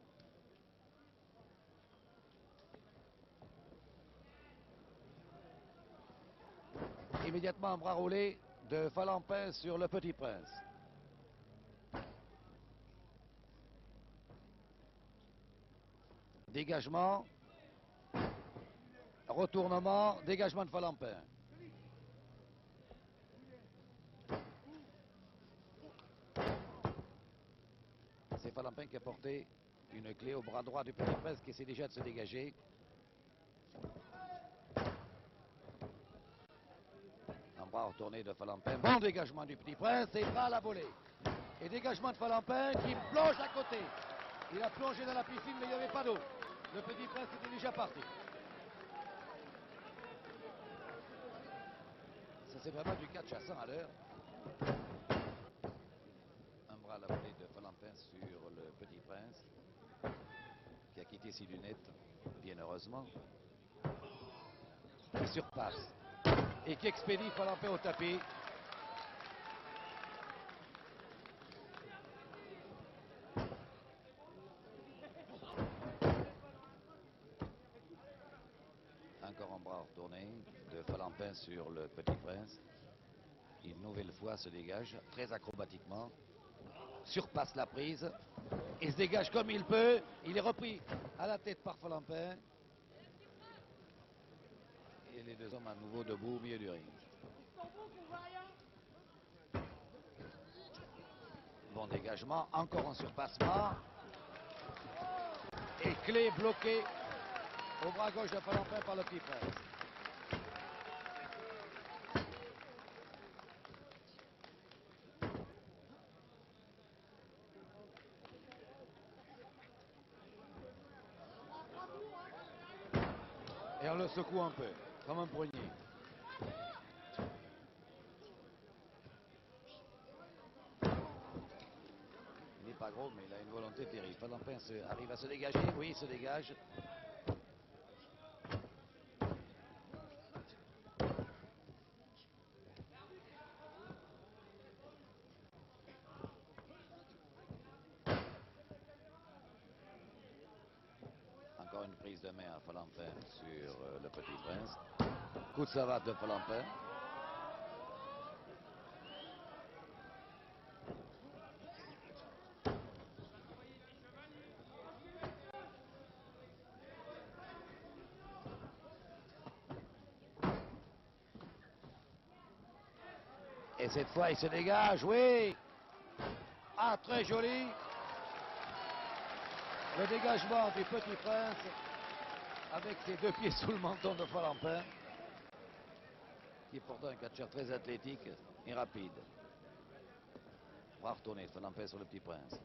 Immédiatement un bras roulé de Falampin sur le Petit Prince. Dégagement, retournement, dégagement de Falampin. C'est Falampin qui a porté une clé au bras droit du Petit Prince qui essaie déjà de se dégager. Un bras retourné de Falampin. Bon dégagement du Petit Prince et bras à la volée. Et dégagement de Falampin qui plonge à côté. Il a plongé dans la piscine mais il n'y avait pas d'eau. Le Petit Prince était déjà parti. Ça c'est vraiment du catch à 100 à l'heure. Un bras à la volée de Falampin sur le Petit Prince qui a quitté ses lunettes, bien heureusement. Qui surpasse et qui expédie Falampin au tapis. Encore un bras retourné de Falampin sur le Petit Prince. Une nouvelle fois se dégage très acrobatiquement, surpasse la prise et se dégage comme il peut. Il est repris à la tête par Falampin. Et les deux hommes à nouveau debout au milieu du ring. Bon dégagement, encore un surpassement. Et clé bloquée au bras gauche de Falampin par le Petit Prince. Et on le secoue un peu, comme un poignet. Il n'est pas gros, mais il a une volonté terrible. Falampin arrive à se dégager. Oui, il se dégage. Encore une prise de main à Falampin sur le Petit Prince. Coup de savate de Falampin. Et cette fois, il se dégage, oui. Ah, très joli. Le dégagement du Petit Prince avec ses deux pieds sous le menton de Falampin, qui est pourtant un catcheur très athlétique et rapide. On va retourner Falampin sur le Petit Prince.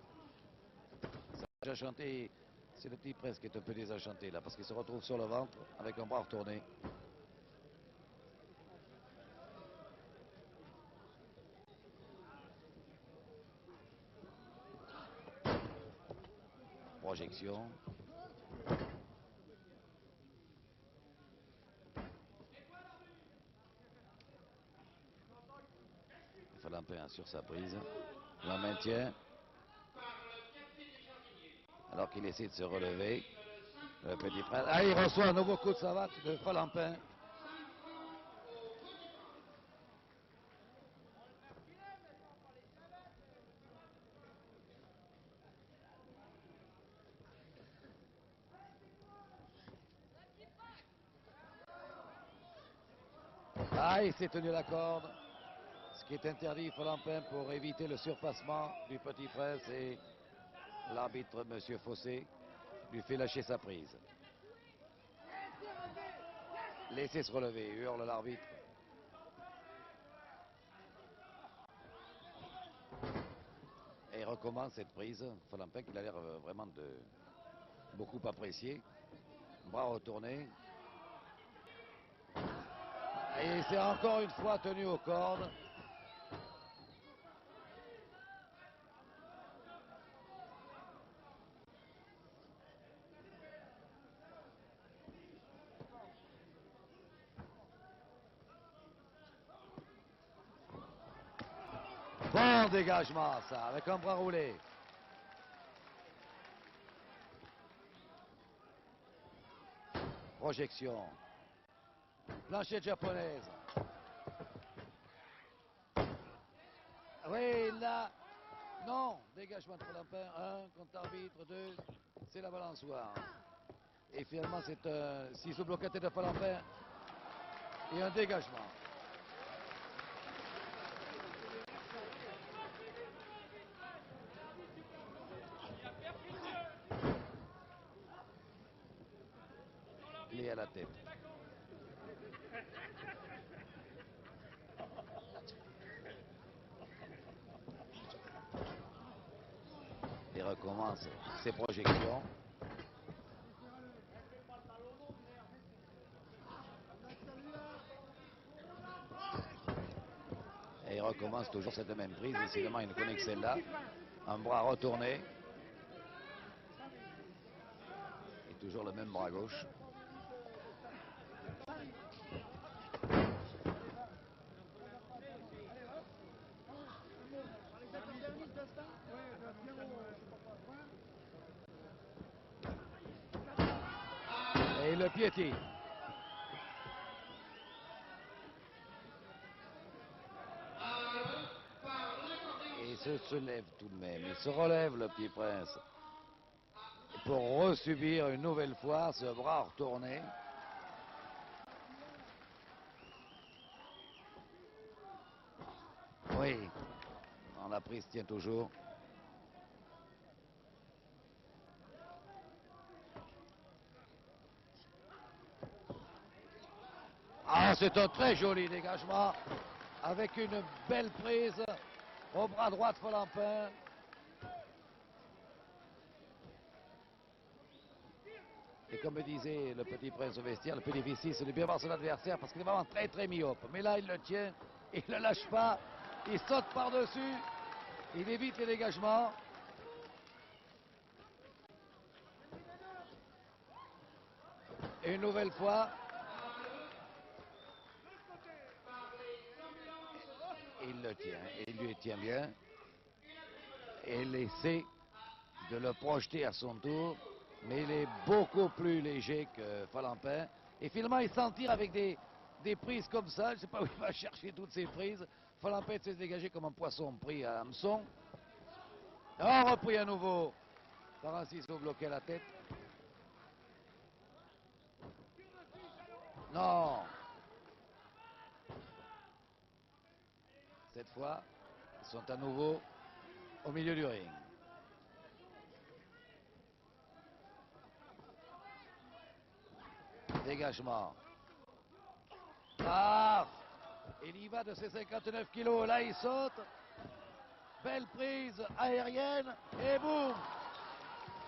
Ça a chanté, c'est le Petit Prince qui est un peu désenchanté là, parce qu'il se retrouve sur le ventre avec un bras retourné. Projection. Falampin sur sa prise. La maintient. Alors qu'il essaie de se relever. Le Petit Prince. Ah, il reçoit un nouveau coup de savate de Falampin. Ah, il s'est tenu la corde. Ce qui est interdit, Folampin, pour éviter le surpassement du Petit Prince, et l'arbitre, M. Fossé, lui fait lâcher sa prise. Laissez se relever, hurle l'arbitre. Et il recommence cette prise. Folampin, qu'il a l'air vraiment de beaucoup apprécier. Bras retourné. Et c'est encore une fois tenu aux cordes. Bon dégagement, ça, avec un bras roulé. Projection. Planchette japonaise. Oui, là. Non, dégagement de Folampin. 1 contre arbitre, 2. C'est la balançoire. Et finalement, c'est un ciseau bloqué de Folampin et un dégagement. Il est à la tête. Il recommence ses projections. Et il recommence toujours cette même prise. Décidément, il ne connaît que celle-là. Un bras retourné. Et toujours le même bras gauche. Et le piétine. Et il se lève tout de même. Il se relève, le petit prince, pour resubir une nouvelle fois ce bras retourné. Oui, on la prise tient toujours. Ah, c'est un très joli dégagement avec une belle prise au bras droit de Folampin. Et comme disait le petit prince au vestiaire, le plus difficile, c'est de bien voir son adversaire parce qu'il est vraiment très très myope. Mais là, il le tient, il ne le lâche pas, il saute par-dessus, il évite les dégagements. Et une nouvelle fois, il le tient, et il lui tient bien. Et il essaie de le projeter à son tour, mais il est beaucoup plus léger que Folampin. Et finalement, il s'en tire avec des prises comme ça. Je ne sais pas où il va chercher toutes ces prises. Folampin s'est dégagé comme un poisson pris à hameçon. Oh, repris à nouveau par un ciseau bloqué à la tête. Non. Cette fois, ils sont à nouveau au milieu du ring. Dégagement. Ah! Il y va de ses 59 kilos. Là, il saute. Belle prise aérienne. Et boum!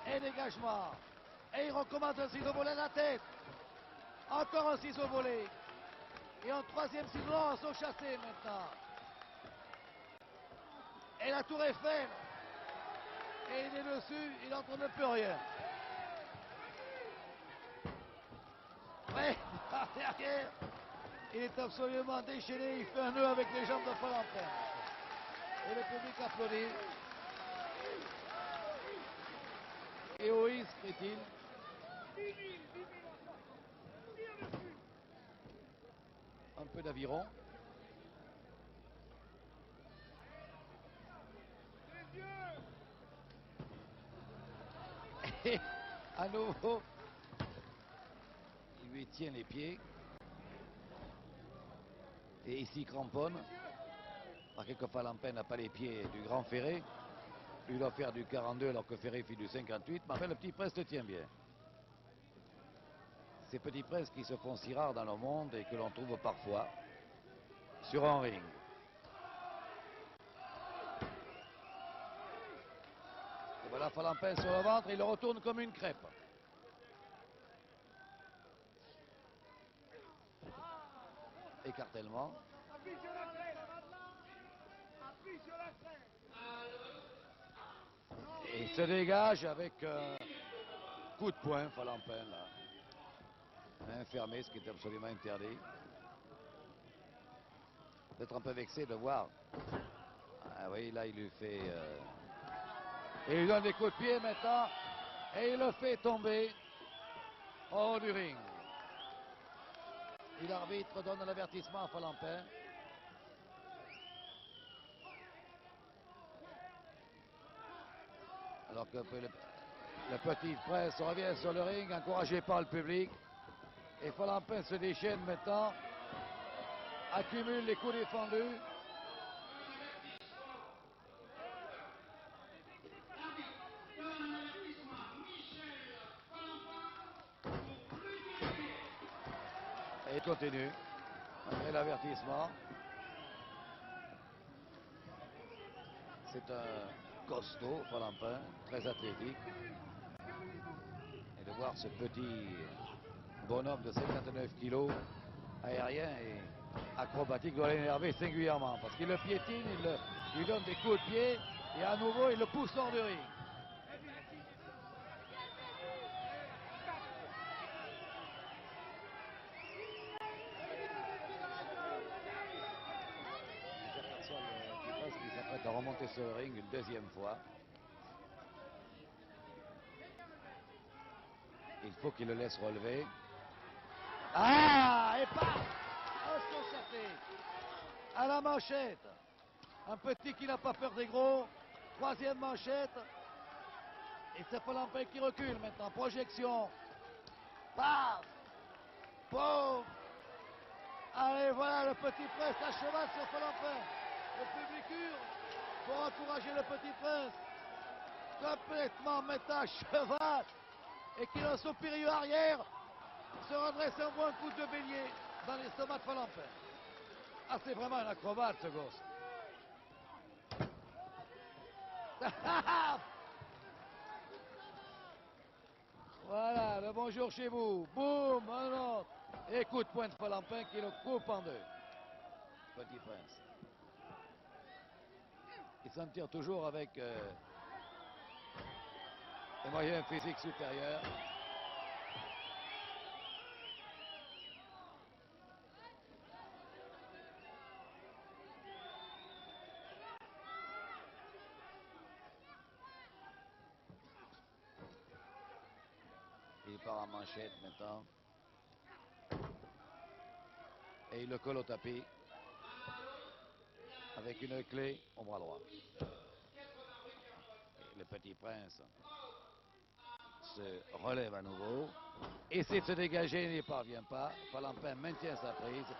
Et dégagement. Et il recommence un ciseau volé à la tête. Encore un ciseau volé. Et un troisième ciseau, un saut chassé maintenant. Et la tour Eiffel. Et il est dessus, il n'entend plus rien. Ouais, derrière, il est absolument déchaîné, il fait un nœud avec les jambes de Folampin. Et le public applaudit. Héroïsme, est-il. Un peu d'aviron. Et à nouveau, il lui tient les pieds. Et ici cramponne. Remarquez que Falampin n'a pas les pieds du grand Ferré. Lui doit faire du 42 alors que Ferré fait du 58. Mais enfin, le Petit Prince le tient bien. Ces petits princes qui se font si rares dans le monde et que l'on trouve parfois sur un ring. Et voilà Falampin sur le ventre, il le retourne comme une crêpe. Écartèlement. Et il se dégage avec un coup de poing, Falampin là. Fermé, ce qui est absolument interdit. Peut-être un peu vexé de voir. Ah oui, là il lui fait... Et il lui donne des coups de pied maintenant. Et il le fait tomber hors du ring. Et l'arbitre donne l'avertissement à Falampin. Alors que le Petit Prince revient sur le ring, encouragé par le public. Et Falampin se déchaîne maintenant, accumule les coups défendus. Et il continue, malgré l'avertissement. C'est un costaud, Falampin, très athlétique. Et de voir ce petit bonhomme de 59 kilos, aérien et acrobatique, doit l'énerver singulièrement. Parce qu'il le piétine, il lui donne des coups de pied, et à nouveau, il le pousse hors du ring. J'aperçois le Petit Prince qui s'apprête à remonter sur le ring une deuxième fois. Il faut qu'il le laisse relever. Ah, et pas concerté à la manchette. Un petit qui n'a pas peur des gros. Troisième manchette. Et c'est Falampin qui recule maintenant. Projection. Paf. Boum. Allez, voilà le Petit Prince à cheval sur Falampin. Le public hurle pour encourager le Petit Prince. Complètement maintenant à cheval. Et qui dans son périlleux arrière se redresse un bon coup de bélier dans l'estomac de Falampin. Ah, c'est vraiment un acrobate, ce gosse. Voilà, le bonjour chez vous. Boum, un autre. Et coup de poing de Falampin qui le coupe en deux. Petit Prince. Il s'en tire toujours avec des moyens physiques supérieurs. Il part en manchette maintenant. Et il le colle au tapis. Avec une clé au bras droit. Et le Petit Prince se relève à nouveau. Essaie de se dégager, il n'y parvient pas. Falampin maintient sa prise.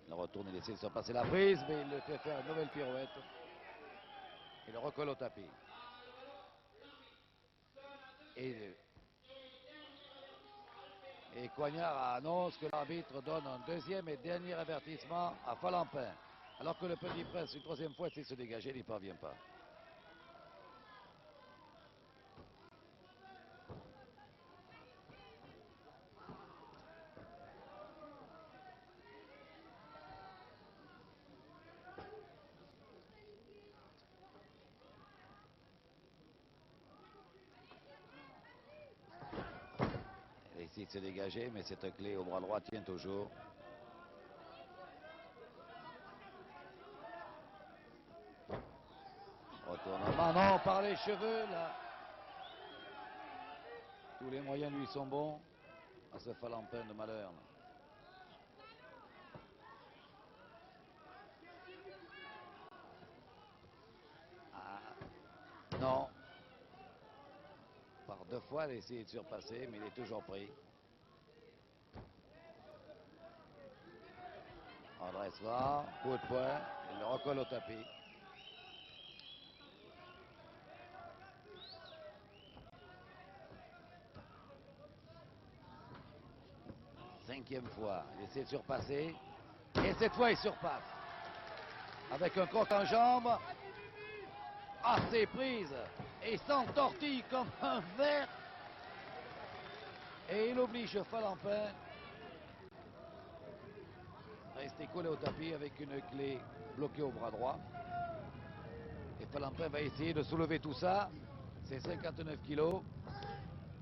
Il retourne, il essaie de se passer la prise, mais il le fait faire une nouvelle pirouette. Il le recolle au tapis. Et Coignard annonce que l'arbitre donne un deuxième et dernier avertissement à Falampin. Alors que le Petit Prince, une troisième fois, essaie de se dégager, il n'y parvient pas. Il essaie de se dégager, mais cette clé au bras droit tient toujours. Retournement, non, par les cheveux, là. Tous les moyens lui sont bons à ce Falampin de malheur. Là. Ah, fois, il a essayé de surpasser, mais il est toujours pris. Redressement, coup de poing, il le recolle au tapis. Cinquième fois, il essaie de surpasser. Et cette fois, il surpasse. Avec un croc en jambe. Assez prise. Et il s'entortille comme un ver. Et il oblige Falampin à rester collé au tapis avec une clé bloquée au bras droit. Et Falampin va essayer de soulever tout ça. C'est 59 kilos.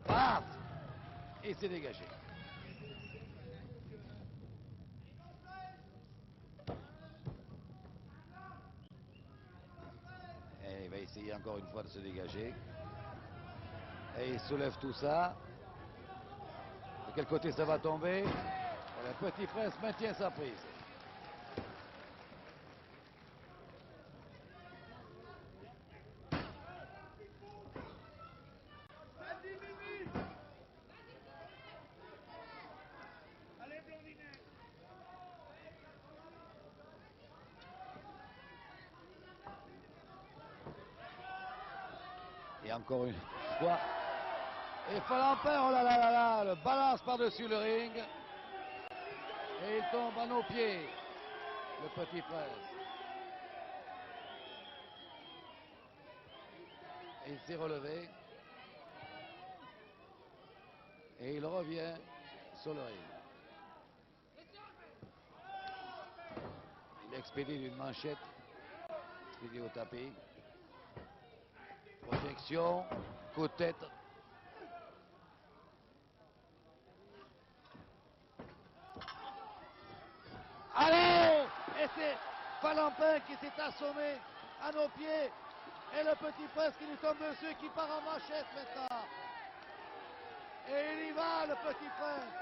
Paf! Et c'est dégagé. Et il va essayer encore une fois de se dégager. Et il soulève tout ça. De quel côté ça va tomber? Le Petit Prince maintient sa prise. Et encore une fois. Et Falampin, oh là là là là, le balance par-dessus le ring. Et il tombe à nos pieds, le Petit Prince. Et il s'est relevé. Et il revient sur le ring. Il expédie d'une manchette. Il est au tapis. Projection, coup de tête. Allez! Et c'est Falampin qui s'est assommé à nos pieds. Et le Petit Prince qui lui tombe dessus et qui part en manchette maintenant. Et il y va, le Petit Prince.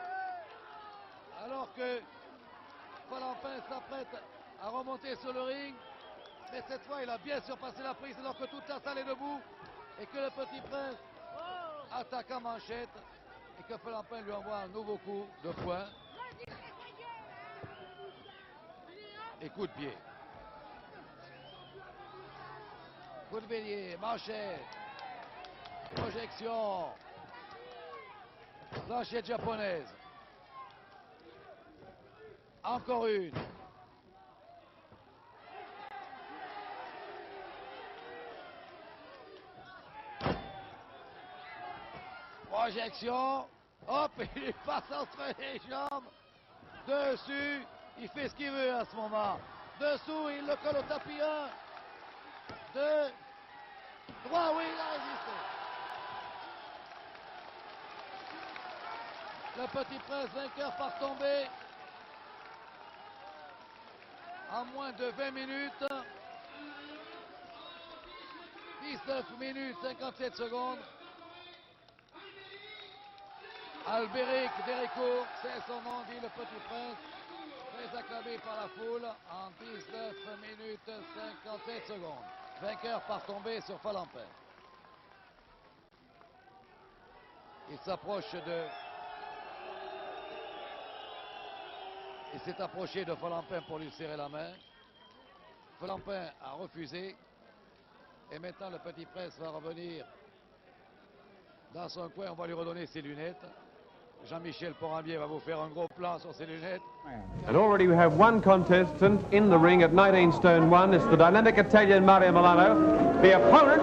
Alors que Falampin s'apprête à remonter sur le ring. Mais cette fois, il a bien surpassé la prise alors que toute la salle est debout. Et que le Petit Prince attaque en manchette. Et que Falampin lui envoie un nouveau coup de poing. Et coup de pied. Coup de bélier, manchette. Projection. Manchette japonaise. Encore une. Projection. Hop, il passe entre les jambes. Dessus. Il fait ce qu'il veut à ce moment. Dessous, il le colle au tapis. 1, 2, 3. Oui, il a résisté. Le Petit Prince vainqueur par tombée. En moins de 20 minutes. 19 minutes 57 secondes. Albéric Déricourt, c'est son nom, dit le Petit Prince. Très acclamé par la foule en 19 minutes 57 secondes. Vainqueur par tombée sur Falampin. Il s'approche de... Il s'est approché de Falampin pour lui serrer la main. Falampin a refusé. Et maintenant, le Petit Prince va revenir dans son coin. On va lui redonner ses lunettes. Jean-Michel Porambier va vous faire un gros plan sur ses lunettes. And already we have one contestant in the ring at 19 stone 1. It's the dynamic Italian Mario Milano. The opponent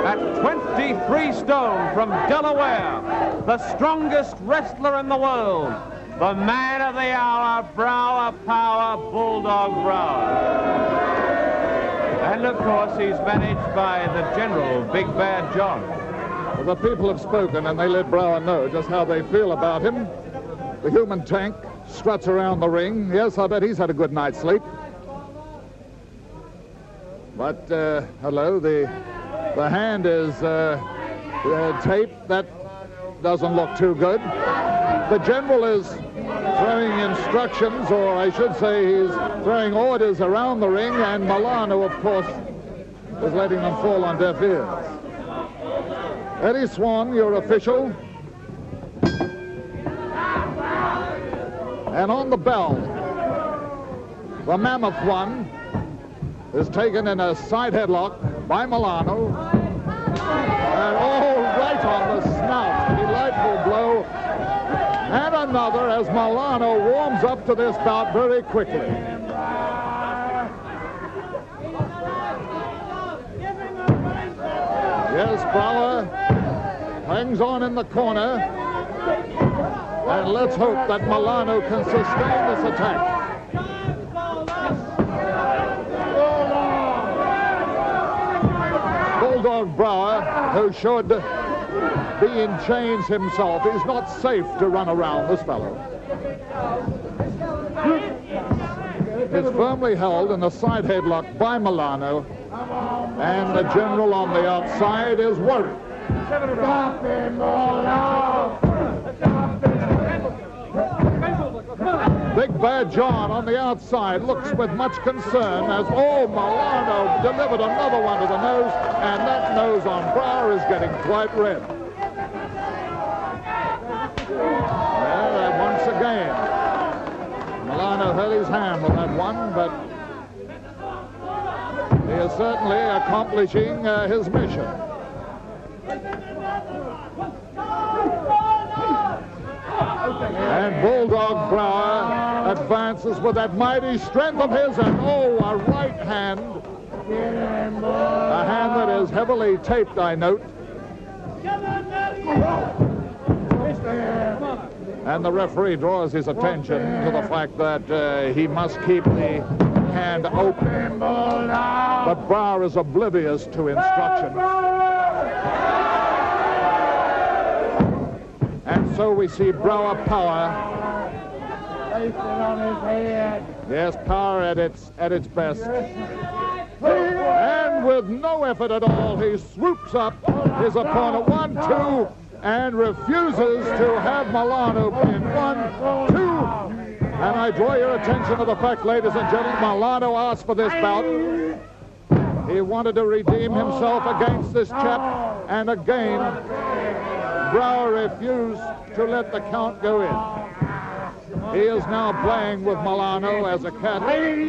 at 23 stone from Delaware, the strongest wrestler in the world, the man of the hour, Brower Power, Bulldog Brower. And of course he's managed by the General, Big Bad John. The people have spoken and they let Brower know just how they feel about him. The human tank struts around the ring. Yes, I bet he's had a good night's sleep. But, hello, the hand is taped. That doesn't look too good. The General is throwing instructions, or I should say he's throwing orders around the ring, and Milano, of course, is letting them fall on deaf ears. Eddie Swan, your official. And on the bell, the Mammoth one is taken in a side headlock by Milano. And all right on the snout, delightful blow. And another as Milano warms up to this bout very quickly. Yes, Brower hangs on in the corner. And let's hope that Milano can sustain this attack. Bulldog Brower, who should be in chains himself, is not safe to run around this fellow. It's firmly held in the side headlock by Milano, and the general on the outside is worried. Stop him, Big Bad John on the outside looks with much concern as, Milano delivered another one to the nose, and that nose on Brower is getting quite red. Once again, Milano hurt his hand with that one, but he is certainly accomplishing his mission. And Bulldog Brower advances with that mighty strength of his, and a right hand. A hand that is heavily taped, I note. And the referee draws his attention to the fact that he must keep the hand open. But Brower is oblivious to instructions. And so we see Brower power. Yes, power at its best. And with no effort at all, he swoops up his opponent. 1, 2, and refuses to have Milano pin. 1, 2. And I draw your attention to the fact, ladies and gentlemen, Milano asked for this bout. He wanted to redeem himself against this chap, and again, Brower refused to let the count go in. He is now playing with Milano as a cat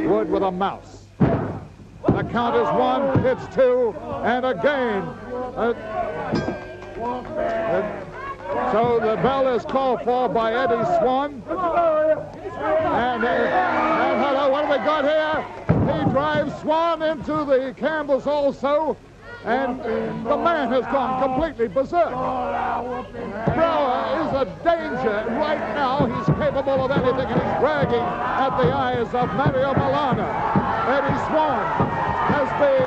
would with a mouse. The count is 1, it's 2, and again. So the bell is called for by Eddie Swan. And hello, what have we got here? He drives Swan into the canvas also. And the man has gone completely berserk. Brower is a danger. Right now, he's capable of anything, and he's dragging at the eyes of Mario Milano. Eddie Swan has been...